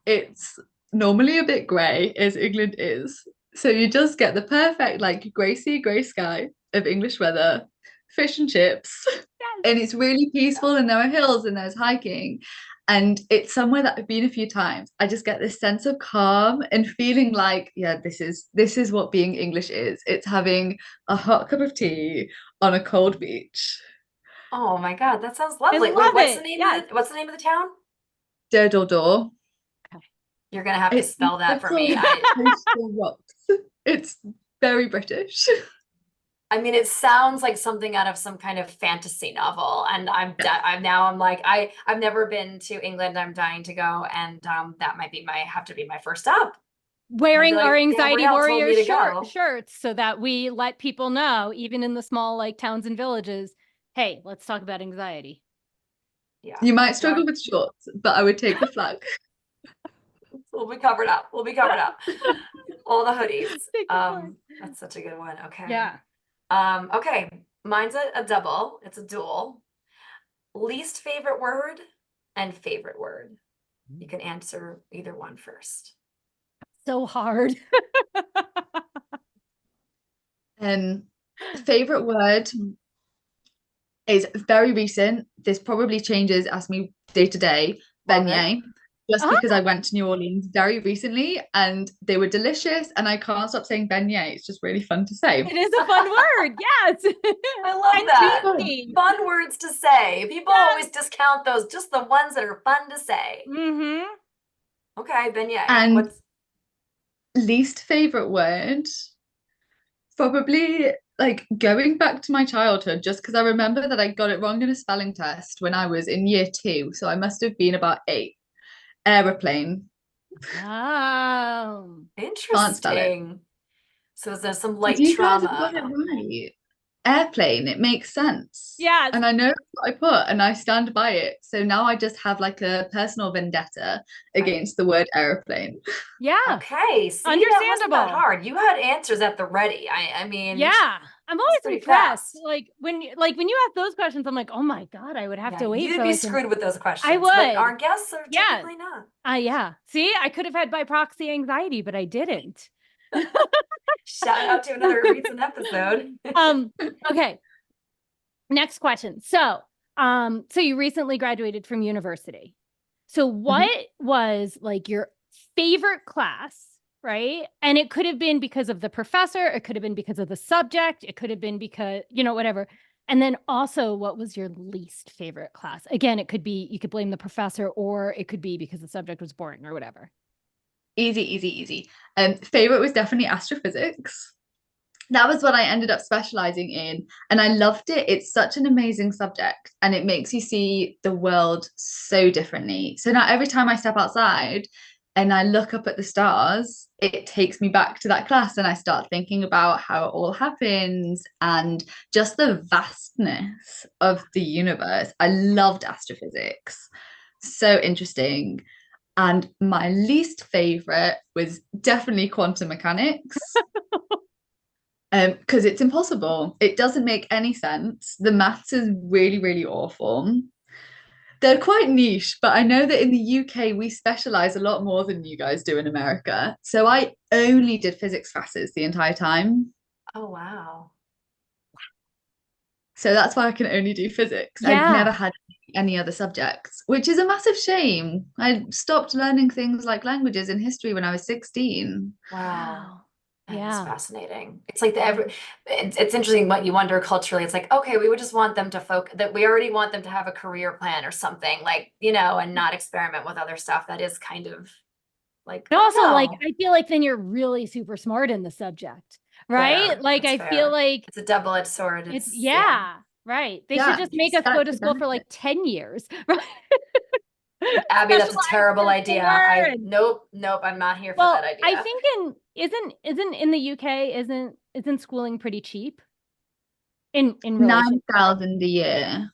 It's normally a bit grey, as England is. So you just get the perfect like grey sea, grey sky of English weather, fish and chips. Yes. And it's really peaceful, and there are hills and there's hiking. And it's somewhere that I've been a few times. I just get this sense of calm and feeling like, yeah, this is what being English is. It's having a hot cup of tea on a cold beach. Oh my God, that sounds lovely. I love what's it. the name Yes. what's the name of the town? Door. Okay. You're gonna have to spell that for me. It's very British. I mean, it sounds like something out of some kind of fantasy novel, and I'm like, I've never been to England. I'm dying to go, and that might have to be my first stop. Wearing like, our anxiety Gabrielle warrior shirts so that we let people know, even in the small like towns and villages, hey, let's talk about anxiety. Yeah, you might struggle with shorts, but I would take the flag. We'll be covered up. All the hoodies. That's such a good one. Okay. Yeah. Okay, mine's a double. It's a duel. Least favorite word and favorite word. You can answer either one first. So hard. Favorite word is very recent. This probably changes as me day to day. Beignet. Just because I went to New Orleans very recently and they were delicious, and I can't stop saying beignet. It's just really fun to say. It is a fun word. Yes. I love that. Fun words to say. People always discount those, just the ones that are fun to say. Mm-hmm. Okay, beignet. And what's least favorite word? Probably like going back to my childhood, just because I remember that I got it wrong in a spelling test when I was in year 2. So I must have been about 8. Aeroplane. Oh, interesting. So there's some light trauma. Got it right. airplane. It makes sense. Yeah. And I know what I put and I stand by it. So now I just have like a personal vendetta against the word airplane. Yeah. Okay. See, Understandable. that wasn't that hard. You had answers at the ready. I mean, yeah. I'm always pretty impressed. fast. Like when you ask those questions, I'm like, oh my God, I would have to wait. You'd for be like screwed with those questions. I would. But our guests are typically not. Yeah. See, I could have had by proxy anxiety, but I didn't. Shout out to another recent episode. Okay. Next question. So you recently graduated from university. So what was like your favorite class, right? And it could have been because of the professor, it could have been because of the subject, it could have been because, whatever. And then also, what was your least favorite class? Again, it could be, you could blame the professor, or it could be because the subject was boring or whatever. Easy. Favorite was definitely astrophysics. That was what I ended up specializing in, and I loved it. It's such an amazing subject, and it makes you see the world so differently. So now every time I step outside and I look up at the stars, it takes me back to that class, and I start thinking about how it all happens and just the vastness of the universe. I loved astrophysics. So interesting. And my least favorite was definitely quantum mechanics. Because it's impossible. It doesn't make any sense. The maths is really, really awful. They're quite niche, but I know that in the UK, we specialize a lot more than you guys do in America. So I only did physics classes the entire time. Oh, wow. So that's why I can only do physics. Yeah. I've never had any other subjects, which is a massive shame. I stopped learning things like languages and history when I was 16. Wow. Yeah. It's fascinating. It's like it's interesting what you wonder culturally. It's like, okay, we would just want them to that we already want them to have a career plan or something, like, and not experiment with other stuff. That is kind of like, and also like, I feel like then you're really super smart in the subject, right? Fair. Like, That's I feel like it's a double-edged sword. Right. They should just make us go to school for like 10 years. Right? Abby, that's a terrible idea. Nope, I'm not here for that idea. I think isn't in the UK, isn't schooling pretty cheap? In $9,000 a year.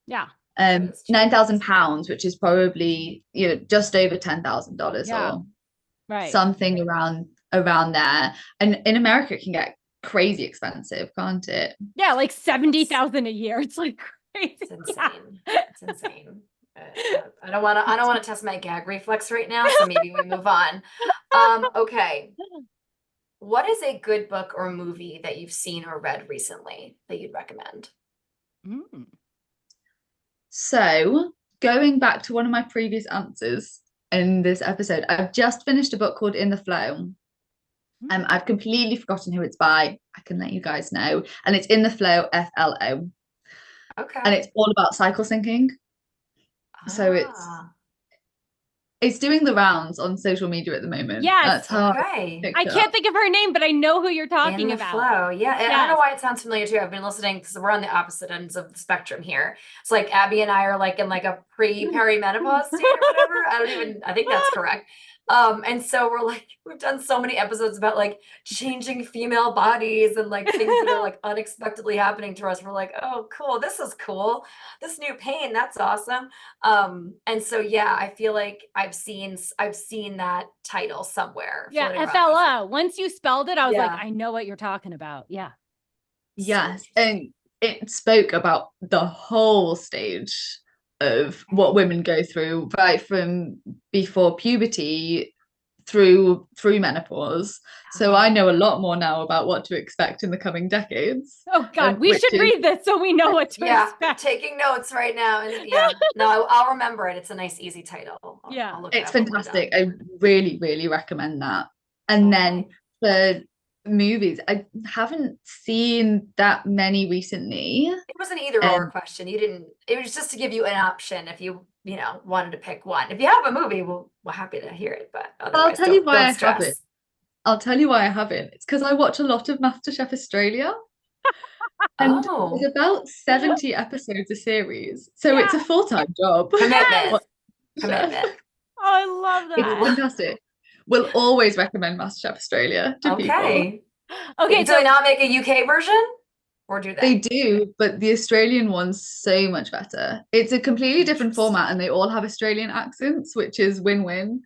Yeah. £9,000, which is probably just over $10,000 or right. something around there. And in America, it can get crazy expensive, can't it? Yeah, like $70,000 a year. It's like crazy. It's insane. It's insane. I don't want to test my gag reflex right now, so maybe we move on. Okay. What is a good book or movie that you've seen or read recently that you'd recommend? So, going back to one of my previous answers in this episode, I've just finished a book called In the Flow. I've completely forgotten who it's by. I can let you guys know. And it's In the Flow, FLO. Okay. And it's all about cycle syncing. So it's doing the rounds on social media at the moment. Yes. That's how I can't think of her name, but I know who you're talking about. Flow. Yeah. I don't know why it sounds familiar too. I've been listening because we're on the opposite ends of the spectrum here. It's like Abby and I are like in like a pre-perimenopause state or whatever. I think that's correct. And so we've done so many episodes about like changing female bodies and like things that are like unexpectedly happening to us. We're like, oh, cool. This is cool. This new pain. That's awesome. And so, yeah, I feel like I've seen that title somewhere. Yeah. FLO. Once you spelled it, I was like, I know what you're talking about. Yeah. Yes. And it spoke about the whole stage of what women go through, right from before puberty through menopause. So I know a lot more now about what to expect in the coming decades. Oh God, we should read this so we know what to expect. Taking notes right now. And no, I'll remember it. It's a nice, easy title. It's fantastic. I really, really recommend that. And then for movies, I haven't seen that many recently. It was an either or question. It was just to give you an option if you wanted to pick one. If you have a movie, we're happy to hear it, but I'll tell you why I haven't. I'll tell you why I haven't. It's because I watch a lot of MasterChef Australia. And there's about 70 episodes a series. So it's a full-time job. Commitment. Oh, I love that. It's fantastic. We'll always recommend MasterChef Australia to people. Okay, do they not make a UK version? Or do They they? do, but the Australian one's so much better. It's a completely different format and they all have Australian accents, which is win-win.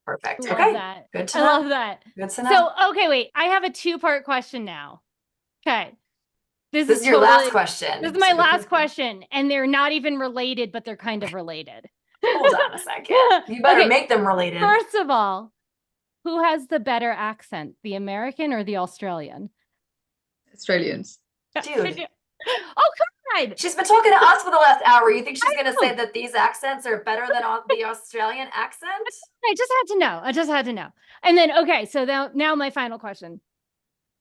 Perfect. Love Okay. that. Good to I know. love that. Good to know. So, okay, wait. I have a two-part question now. Okay. This is your last question. This is my last question. And they're not even related, but they're kind of related. Hold on a second. You better make them related. First of all, who has the better accent, the American or the Australian? Australians. Dude. Oh, God. She's been talking to us for the last hour. You think she's going to say that these accents are better than the Australian accent? I just had to know. And then, okay, so now my final question.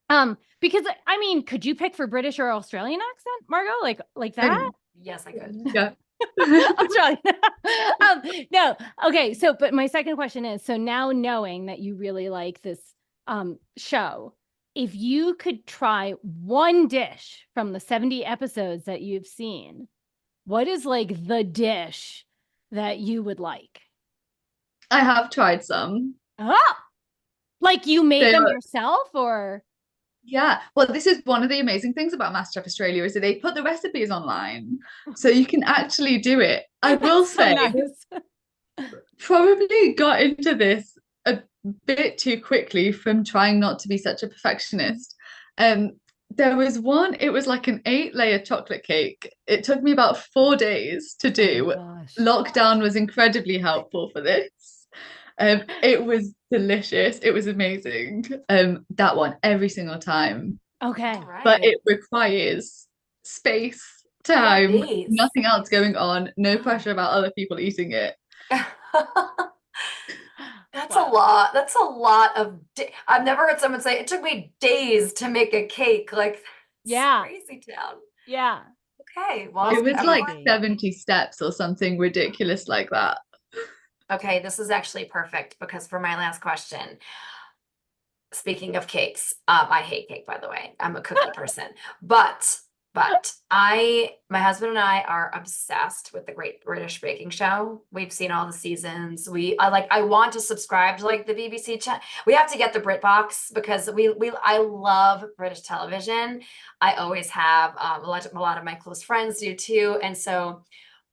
Because I mean, could you pick for British or Australian accent, Margot? Like that? Yes, I could. Yeah. Australian. No. Okay. So, but my second question is, so now knowing that you really like this show, if you could try one dish from the 70 episodes that you've seen, what is like the dish that you would like? I have tried some. Oh, like you made them yourself or? Yeah. Well, this is one of the amazing things about MasterChef Australia is that they put the recipes online so you can actually do it. I will say, probably got into this a bit too quickly from trying not to be such a perfectionist. There was one, it was like an 8-layer chocolate cake. It took me about 4 days to do. Lockdown was incredibly helpful for this. It was delicious. It was amazing. That one every single time. Okay. Right. But it requires space, time, nothing else going on, no pressure about other people eating it. That's a lot. That's a lot of. I've never heard someone say it took me days to make a cake. Like, yeah, crazy town. Yeah. Okay. Well, it was like 70 steps or something ridiculous like that. Okay, this is actually perfect because for my last question, speaking of cakes, I hate cake, by the way. I'm a cookie person, but my husband and I are obsessed with the Great British Baking Show. We've seen all the seasons. I want to subscribe to like the BBC channel. We have to get the BritBox because I love British television. I always have. A lot of my close friends do too, and so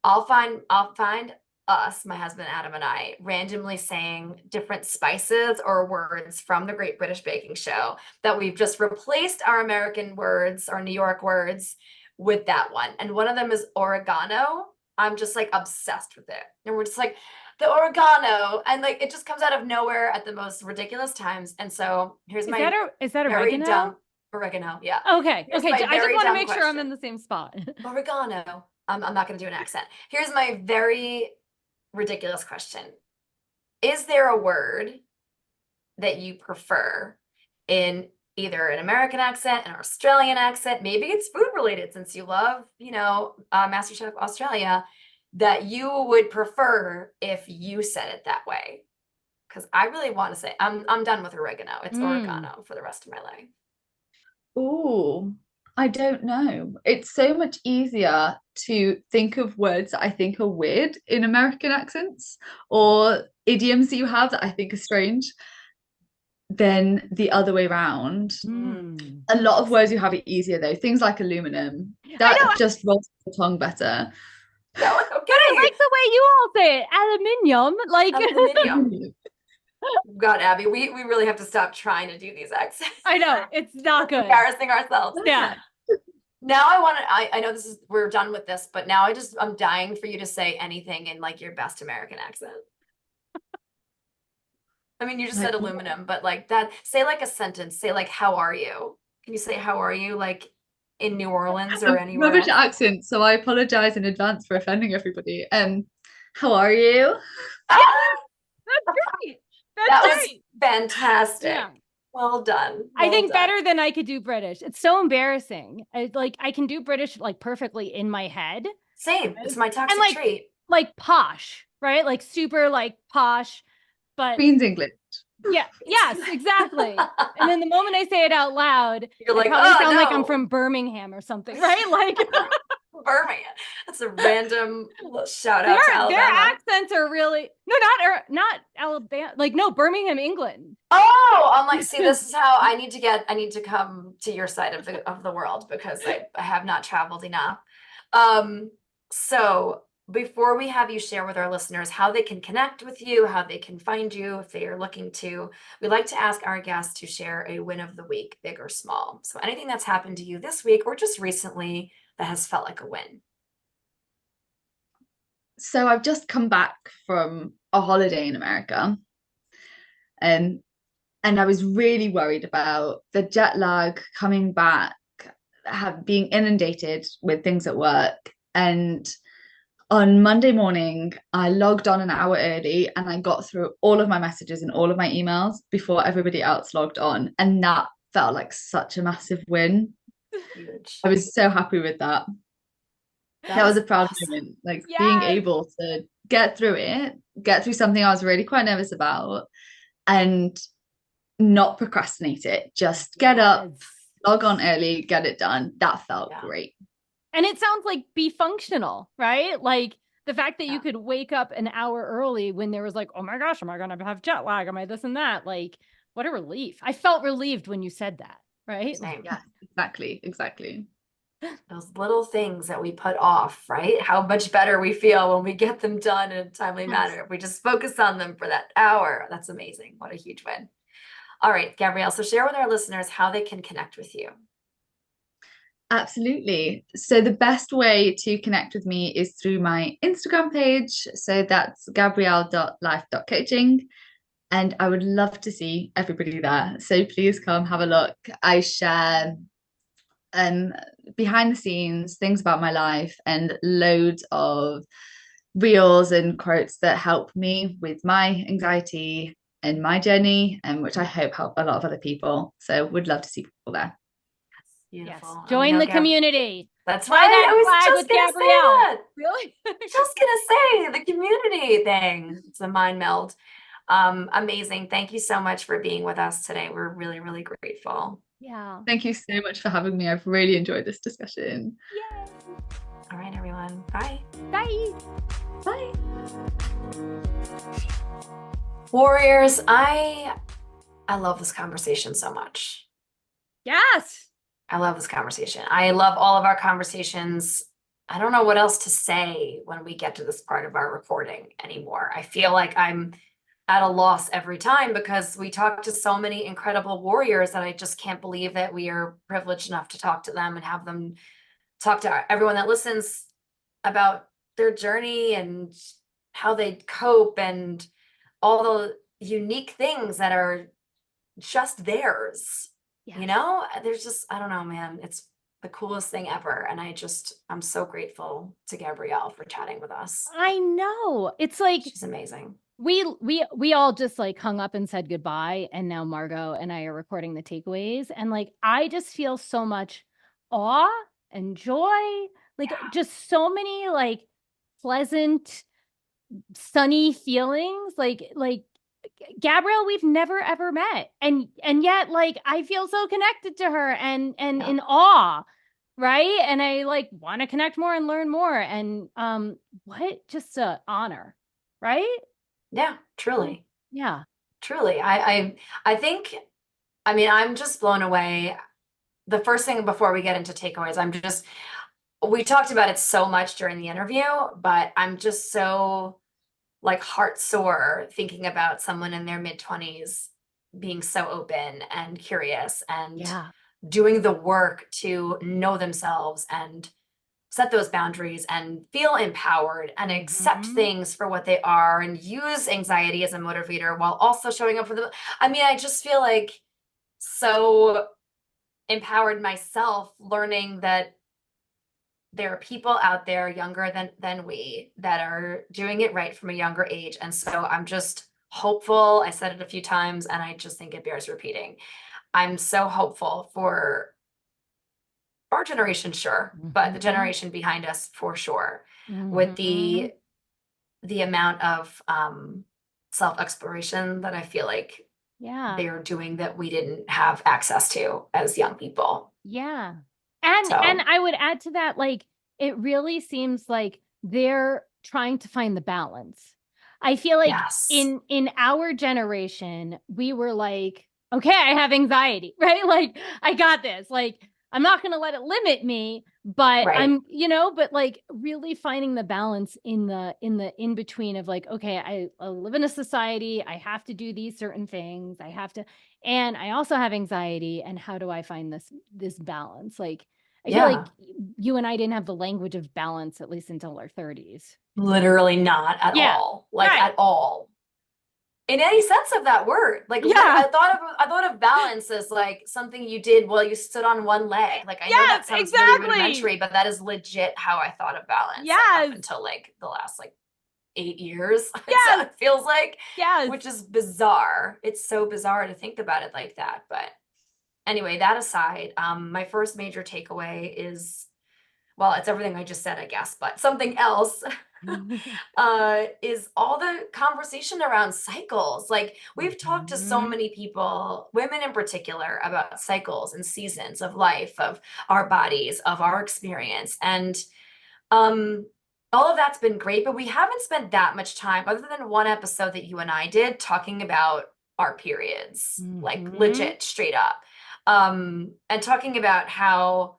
I'll find us, my husband Adam and I, randomly saying different spices or words from the Great British Baking Show that we've just replaced our American words, our New York words, with that one. And one of them is oregano. I'm just like obsessed with it. And we're just like, the oregano. And like it just comes out of nowhere at the most ridiculous times. And so here's is that oregano? Dumb oregano, yeah. Okay. I just want to make sure I'm in the same spot. Oregano. I'm not going to do an accent. Here's my very ridiculous question. Is there a word that you prefer in either an American accent, an Australian accent, maybe it's food related since you love, MasterChef Australia, that you would prefer if you said it that way? Because I really want to say, I'm done with oregano. It's oregano for the rest of my life. Oh, I don't know. It's so much easier to think of words that I think are weird in American accents or idioms that you have that I think are strange than the other way around. A lot of words you have it easier though. Things like aluminum. That just rolls the tongue better. That was okay. But I like the way you all say it. Aluminium. Like aluminium. God, Abby, we really have to stop trying to do these accents. I know. It's not good. Embarrassing ourselves. Yeah. Now I know we're done with this, but now I'm dying for you to say anything in like your best American accent. I mean, you just said aluminum, but like that, say like a sentence, say like, how are you? Can you say, how are you? Like in New Orleans or anywhere rubbish else? accent, so I apologize in advance for offending everybody. How are you? That's great. That was fantastic. Yeah. Well done. I think better than I could do British. It's so embarrassing. I can do British like perfectly in my head. Same. It's my toxic trait. Like posh, right? Like super like posh, but Queen's English. Yeah. Yes, exactly. And then the moment I say it out loud, you're like, I probably sound like I'm from Birmingham or something, right? Like Birmingham. That's a random shout out to Alabama. Their accents are really not Alabama. Like, no, Birmingham, England. Oh, I'm like, see, this is how I need to come to your side of the world, because I have not traveled enough. So before we have you share with our listeners how they can connect with you, how they can find you if they are looking to, we like to ask our guests to share a win of the week, big or small. So anything that's happened to you this week or just recently that has felt like a win. So I've just come back from a holiday in America. And I was really worried about the jet lag coming back, being inundated with things at work. And on Monday morning, I logged on an hour early and I got through all of my messages and all of my emails before everybody else logged on. And that felt like such a massive win. Huge. I was so happy with that. That was a proud moment, like being able to get through something I was really quite nervous about and not procrastinate it. Just get up, log on early, get it done. That felt great. And it sounds like be functional, right? Like the fact that you could wake up an hour early when there was like, oh my gosh, am I going to have jet lag? Am I this and that? Like, what a relief. I felt relieved when you said that, right? Same. Yeah, exactly. Those little things that we put off, right? How much better we feel when we get them done in a timely manner. If we just focus on them for that hour, that's amazing. What a huge win. All right, Gabrielle, so share with our listeners how they can connect with you. Absolutely. So the best way to connect with me is through my Instagram page. So that's gabrielle.life.coaching. And I would love to see everybody there. So please come have a look. I share behind the scenes things about my life and loads of reels and quotes that help me with my anxiety and my journey, and which I hope help a lot of other people. So would love to see people there. Beautiful. Yes. Join the community. That's right. I was just going to say that. Really? Just going to say the community thing. It's a mind meld. Amazing. Thank you so much for being with us today. We're really, really grateful. Yeah. Thank you so much for having me. I've really enjoyed this discussion. Yay. All right, everyone. Bye. Bye. Bye. Warriors, I love this conversation so much. Yes. I love this conversation. I love all of our conversations. I don't know what else to say when we get to this part of our recording anymore. I feel like I'm at a loss every time because we talk to so many incredible warriors that I just can't believe that we are privileged enough to talk to them and have them talk to everyone that listens about their journey and how they cope and all the unique things that are just theirs. Yes. You know, there's just, I don't know, man, it's the coolest thing ever. And I'm so grateful to Gabrielle for chatting with us. I know. It's like, she's amazing. We all just like hung up and said goodbye. And now Margot and I are recording the takeaways. And like, I just feel so much awe and joy, like just so many like pleasant, sunny feelings, like Gabrielle, we've never ever met. And yet like, I feel so connected to her and in awe. Right. And I like want to connect more and learn more. And what just an honor. Right. Yeah, truly. Yeah. Truly. I think, I mean, I'm just blown away. The first thing before we get into takeaways, we talked about it so much during the interview, but I'm just so like heart sore thinking about someone in their mid-20s being so open and curious and doing the work to know themselves and set those boundaries and feel empowered and accept things for what they are and use anxiety as a motivator while also showing up for them. I mean, I just feel like so empowered myself learning that there are people out there younger than we that are doing it right from a younger age. And so I'm just hopeful. I said it a few times and I just think it bears repeating. I'm so hopeful for our generation, sure, but the generation behind us for sure, with the amount of self-exploration that I feel like they're doing that we didn't have access to as young people. Yeah. And I would add to that, like, it really seems like they're trying to find the balance. I feel like Yes. in our generation, we were like, okay, I have anxiety, right? Like, I got this. Like, I'm not going to let it limit me, but Right. I'm, but like really finding the balance in the in between of like, okay, I live in a society, I have to do these certain things, I have to, and I also have anxiety, and how do I find this balance? Like, I feel like you and I didn't have the language of balance, at least until our 30s. Literally not at all. Like right. at all. In any sense of that word. Like I thought of balance as like something you did while you stood on one leg. Like I know that sounds really rudimentary, but that is legit how I thought of balance. Like, up until like the last like 8 years. So it feels like. Which is bizarre. It's so bizarre to think about it like that. But anyway, that aside, my first major takeaway is, well, it's everything I just said, I guess, but something else is all the conversation around cycles. Like, we've talked to so many people, women in particular, about cycles and seasons of life, of our bodies, of our experience. And all of that's been great, but we haven't spent that much time, other than one episode that you and I did, talking about our periods, like legit, straight up. And talking about how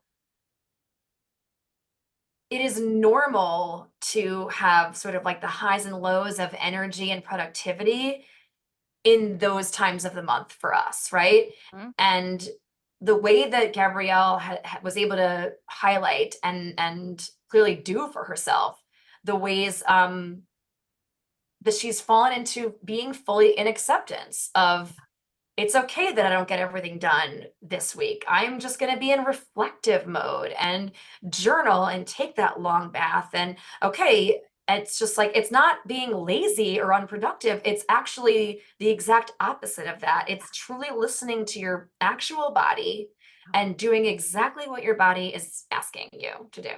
it is normal to have sort of like the highs and lows of energy and productivity in those times of the month for us, right? And the way that Gabrielle was able to highlight and clearly do for herself the ways that she's fallen into being fully in acceptance of, it's okay that I don't get everything done this week. I'm just going to be in reflective mode and journal and take that long bath. And okay, it's just like, it's not being lazy or unproductive. It's actually the exact opposite of that. It's truly listening to your actual body and doing exactly what your body is asking you to do.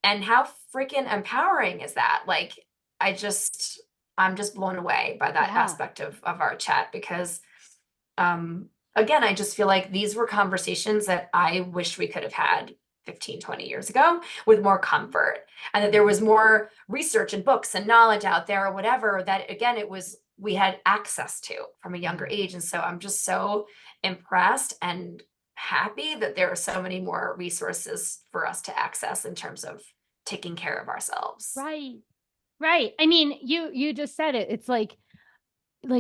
And how freaking empowering is that? Like, I'm just blown away by that aspect of our chat, because again, I just feel like these were conversations that I wish we could have had 15, 20 years ago with more comfort, and that there was more research and books and knowledge out there or whatever, that again, we had access to from a younger age. And so I'm just so impressed and happy that there are so many more resources for us to access in terms of taking care of ourselves. Right. I mean, you just said it. It's like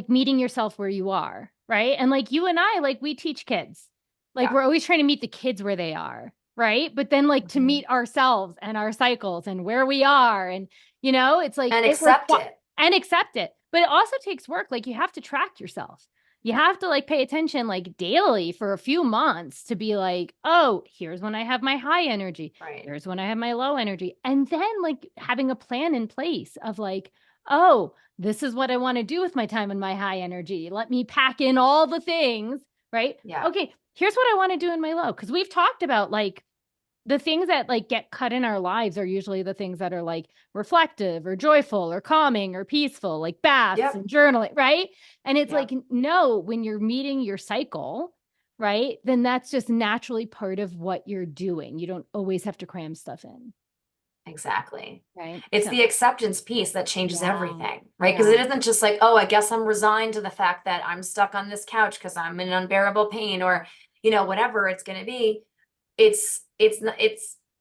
meeting yourself where you are, right? And like you and I, like, we teach kids. Like, we're always trying to meet the kids where they are, right? But then like to meet ourselves and our cycles and where we are, and it's like, and accept it. But it also takes work. Like, you have to track yourself. You have to like pay attention like daily for a few months to be like, oh, here's when I have my high energy. Here's when I have my low energy. And then like having a plan in place of like, oh, this is what I want to do with my time and my high energy. Let me pack in all the things, right? Okay, here's what I want to do in my low. Because we've talked about like the things that like get cut in our lives are usually the things that are like reflective or joyful or calming or peaceful, like baths and journaling, right? And it's like, no, when you're meeting your cycle, right, then that's just naturally part of what you're doing. You don't always have to cram stuff in. Exactly. Right. It's the acceptance piece that changes everything, right? Because it isn't just like, oh, I guess I'm resigned to the fact that I'm stuck on this couch because I'm in unbearable pain, or, whatever it's going to be. It's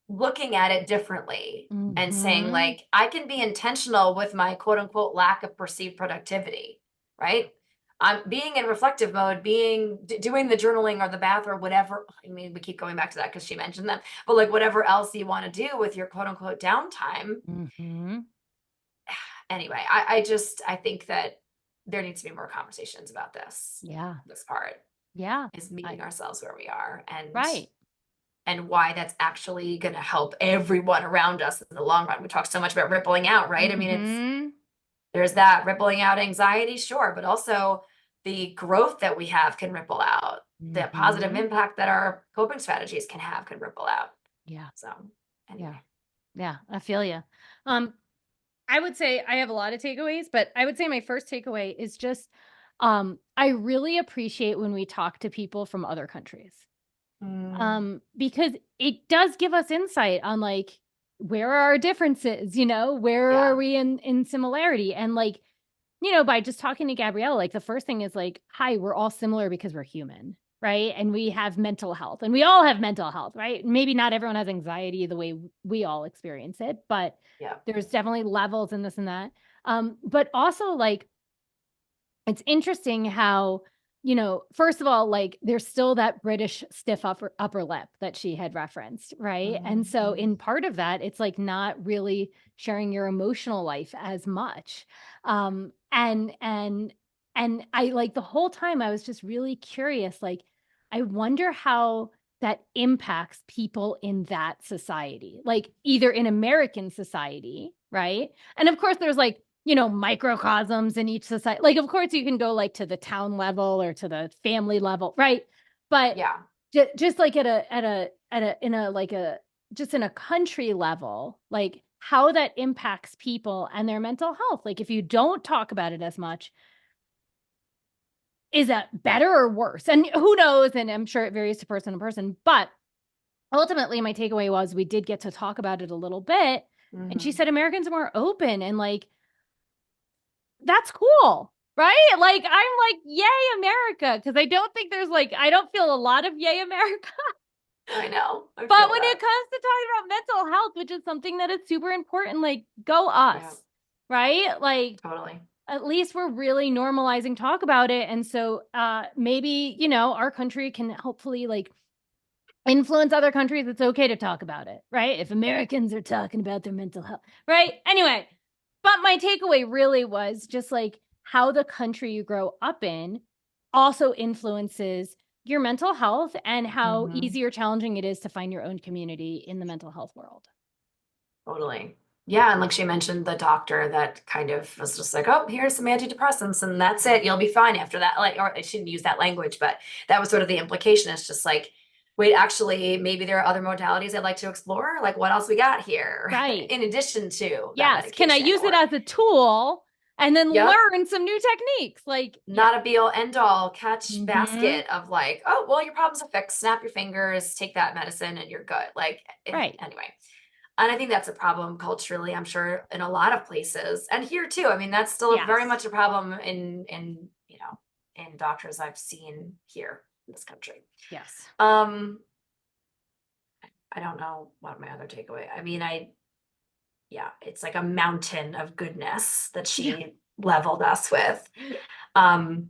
looking at it differently and saying like, I can be intentional with my quote unquote lack of perceived productivity, right? I'm being in reflective mode, doing the journaling or the bath or whatever. I mean, we keep going back to that because she mentioned them, but like whatever else you want to do with your quote unquote downtime. Anyway, I think that there needs to be more conversations about this. This part. Is meeting ourselves where we are, and why that's actually going to help everyone around us in the long run. We talk so much about rippling out, right? I mean, there's that rippling out anxiety, sure, but also the growth that we have can ripple out. The positive impact that our coping strategies can have can ripple out. So anyway. I feel you. I would say I have a lot of takeaways, but I would say my first takeaway is just, I really appreciate when we talk to people from other countries. Because it does give us insight on like where are our differences? Where are we in similarity? And like, by just talking to Gabrielle, like the first thing is like, hi, we're all similar because we're human, right? And we have mental health, and we all have mental health, right? Maybe not everyone has anxiety the way we all experience it, but there's definitely levels in this and that. But also like, it's interesting how, first of all, like there's still that British stiff upper lip that she had referenced, right? Mm-hmm. And so in part of that, it's like not really sharing your emotional life as much. And I like the whole time I was just really curious, like, I wonder how that impacts people in that society, like either in American society, right? And of course there's like, microcosms in each society. Like, of course you can go like to the town level or to the family level, right? But just like in a country level, like how that impacts people and their mental health. Like if you don't talk about it as much, is that better or worse? And who knows? And I'm sure it varies to person to person, but ultimately my takeaway was we did get to talk about it a little bit. Mm-hmm. And she said, Americans are more open, and like, that's cool, right? Like, I'm like, yay, America. Cause I don't think I don't feel a lot of yay, America. I know. But when it comes to talking about mental health, which is something that is super important, like go us, right? Like totally. At least we're really normalizing talk about it. And so maybe, our country can hopefully like influence other countries. It's okay to talk about it, right? If Americans are talking about their mental health, right? Anyway, but my takeaway really was just like how the country you grow up in also influences your mental health and how easy or challenging it is to find your own community in the mental health world. Totally. Yeah. And like she mentioned, the doctor that kind of was just like, oh, here's some antidepressants and that's it. You'll be fine after that. Like, or I shouldn't use that language, but that was sort of the implication. It's just like, wait, actually, maybe there are other modalities I'd like to explore. Like what else we got here? Right. In addition to yes. Can I use it as a tool and then learn some new techniques? Like not a be all end all catch basket of like, oh, well, your problems are fixed. Snap your fingers, take that medicine and you're good. Like, anyway. And I think that's a problem culturally, I'm sure, in a lot of places. And here too. I mean, that's still very much a problem in doctors I've seen here in this country. Yes. I don't know what my other takeaway. I mean, it's like a mountain of goodness that she leveled us with. I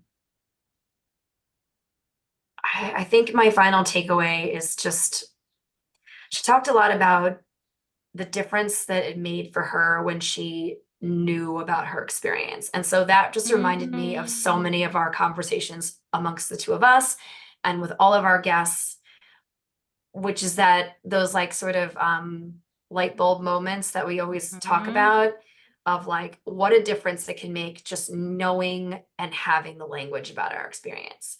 think my final takeaway is just, she talked a lot about the difference that it made for her when she knew about her experience. And so that just reminded me of so many of our conversations amongst the two of us and with all of our guests, which is that those like sort of light bulb moments that we always talk about of like what a difference it can make just knowing and having the language about our experience.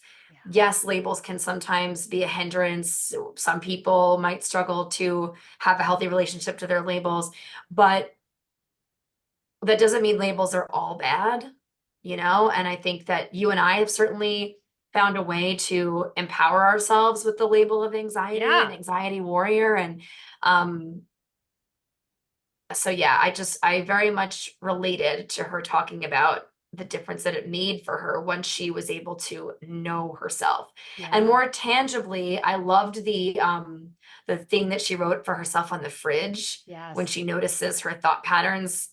Yes, labels can sometimes be a hindrance. Some people might struggle to have a healthy relationship to their labels, but that doesn't mean labels are all bad, And I think that you and I have certainly found a way to empower ourselves with the label of anxiety and anxiety warrior. And so, I very much related to her talking about the difference that it made for her when she was able to know herself. And more tangibly, I loved the thing that she wrote for herself on the fridge. When she notices her thought patterns,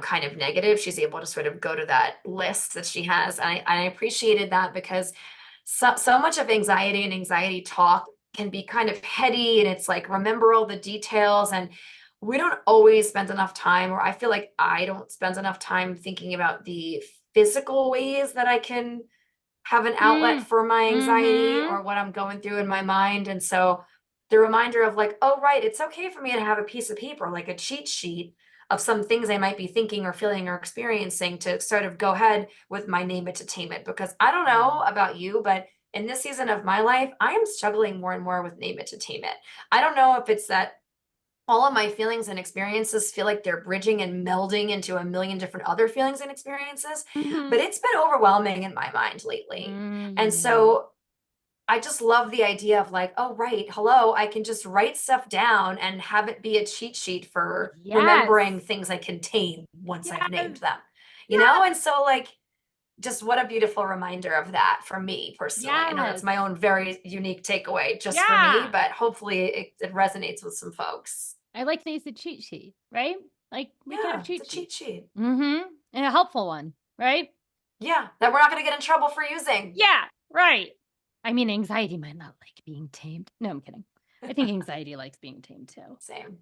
kind of negative, she's able to sort of go to that list that she has. And I appreciated that because so much of anxiety and anxiety talk can be kind of heady and it's like, remember all the details. And we don't always spend enough time, or I feel like I don't spend enough time thinking about the physical ways that I can have an outlet for my anxiety or what I'm going through in my mind. And so the reminder of like, oh, right, it's okay for me to have a piece of paper, like a cheat sheet of some things I might be thinking or feeling or experiencing to sort of go ahead with my name it to tame it. Because I don't know about you, but in this season of my life, I am struggling more and more with name it to tame it. I don't know if it's that all of my feelings and experiences feel like they're bridging and melding into a million different other feelings and experiences, but it's been overwhelming in my mind lately. And so I just love the idea of like, oh, right. Hello. I can just write stuff down and have it be a cheat sheet for remembering things I contain once I've named them, you know? And so like, just what a beautiful reminder of that for me personally. I know it's my own very unique takeaway just for me, but hopefully it resonates with some folks. I like these a cheat sheet, right? Like we can have it's a cheat sheet. And a helpful one, right? Yeah, that we're not going to get in trouble for using. Yeah, right. I mean, anxiety might not like being tamed. No, I'm kidding. I think anxiety likes being tamed too. Same.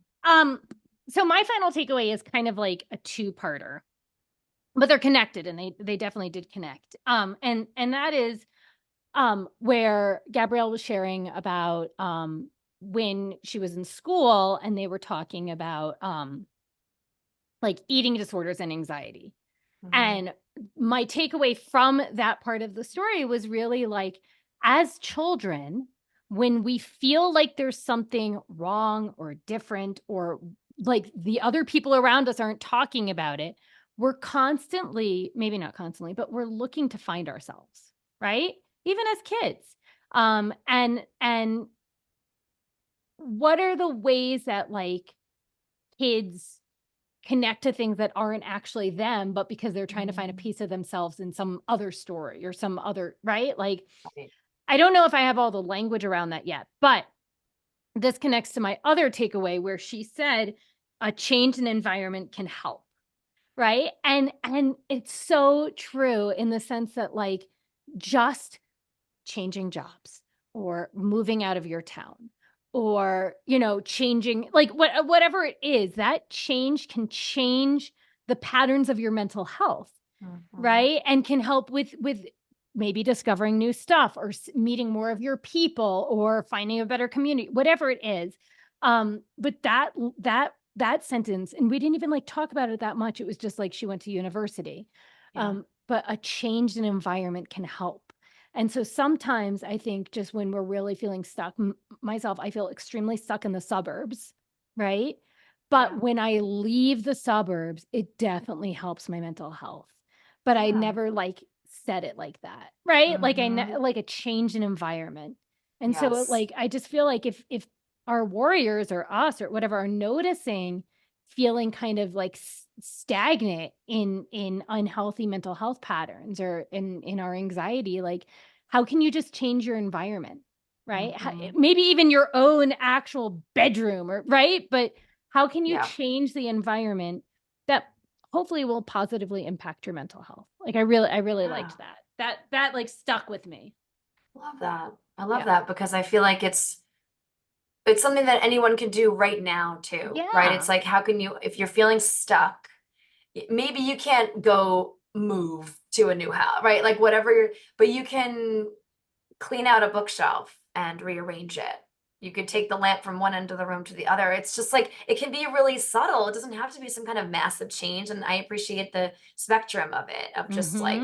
So my final takeaway is kind of like a two-parter, but they're connected, and they definitely did connect. And that is where Gabrielle was sharing about when she was in school, and they were talking about like eating disorders and anxiety. And my takeaway from that part of the story was really like, as children, when we feel like there's something wrong or different, or like the other people around us aren't talking about it, we're constantly, maybe not constantly, but we're looking to find ourselves, right? Even as kids. And what are the ways that like kids connect to things that aren't actually them, but because they're trying to find a piece of themselves in some other story or some other, right? Like, I don't know if I have all the language around that yet, but this connects to my other takeaway where she said a change in environment can help, right? And it's so true in the sense that like just changing jobs or moving out of your town, or, you know, changing, like whatever it is, that change can change the patterns of your mental health, right? And can help with maybe discovering new stuff, or meeting more of your people, or finding a better community, whatever it is. But that sentence, and we didn't even like talk about it that much. It was just like she went to university. But a changed in environment can help. And so sometimes I think just when we're really feeling stuck, myself, I feel extremely stuck in the suburbs, right? But when I leave the suburbs, it definitely helps my mental health. But I never like said it like that, right? Like like a change in environment. And so like, I just feel like if our warriors or us or whatever are noticing feeling kind of like stagnant in unhealthy mental health patterns, or in our anxiety, like how can you just change your environment, right? Maybe even your own actual bedroom, or right? But how can you change the environment that hopefully will positively impact your mental health? Like I really liked that like stuck with me. Love that. I love that, because I feel like it's something that anyone can do right now too, right? It's like, how can you, if you're feeling stuck, maybe you can't go move to a new house, right? Like whatever, but you can clean out a bookshelf and rearrange it. You could take the lamp from one end of the room to the other. It's just like, it can be really subtle. It doesn't have to be some kind of massive change. And I appreciate the spectrum of it, of just like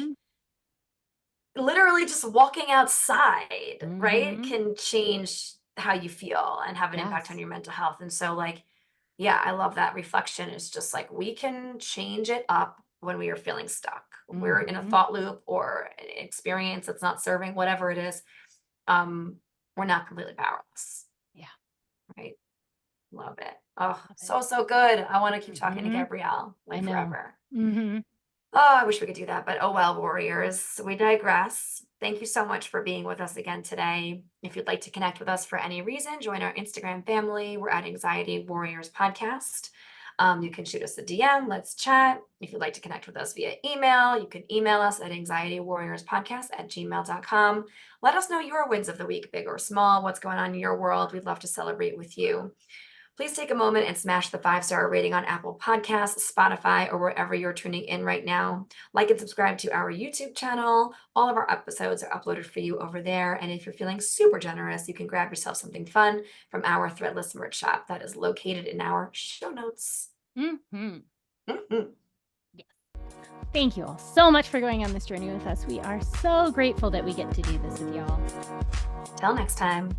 literally just walking outside, right? Can change how you feel and have an impact on your mental health. And so like, yeah, I love that reflection. It's just like, we can change it up when we are feeling stuck. We're in a thought loop or an experience that's not serving, whatever it is. We're not completely powerless. Yeah. Right. Love it. Oh, so good. I want to keep talking to Gabrielle like forever. Oh, I wish we could do that, but oh well, warriors, we digress. Thank you so much for being with us again today. If you'd like to connect with us for any reason, join our Instagram family. We're at Anxiety Warriors Podcast. You can shoot us a DM. Let's chat. If you'd like to connect with us via email, you can email us at anxietywarriorspodcast@gmail.com. Let us know your wins of the week, big or small, what's going on in your world. We'd love to celebrate with you. Please take a moment and smash the 5-star rating on Apple Podcasts, Spotify, or wherever you're tuning in right now. Like and subscribe to our YouTube channel. All of our episodes are uploaded for you over there. And if you're feeling super generous, you can grab yourself something fun from our Threadless merch shop that is located in our show notes. Yes. Thank you all so much for going on this journey with us. We are so grateful that we get to do this with y'all. Till next time.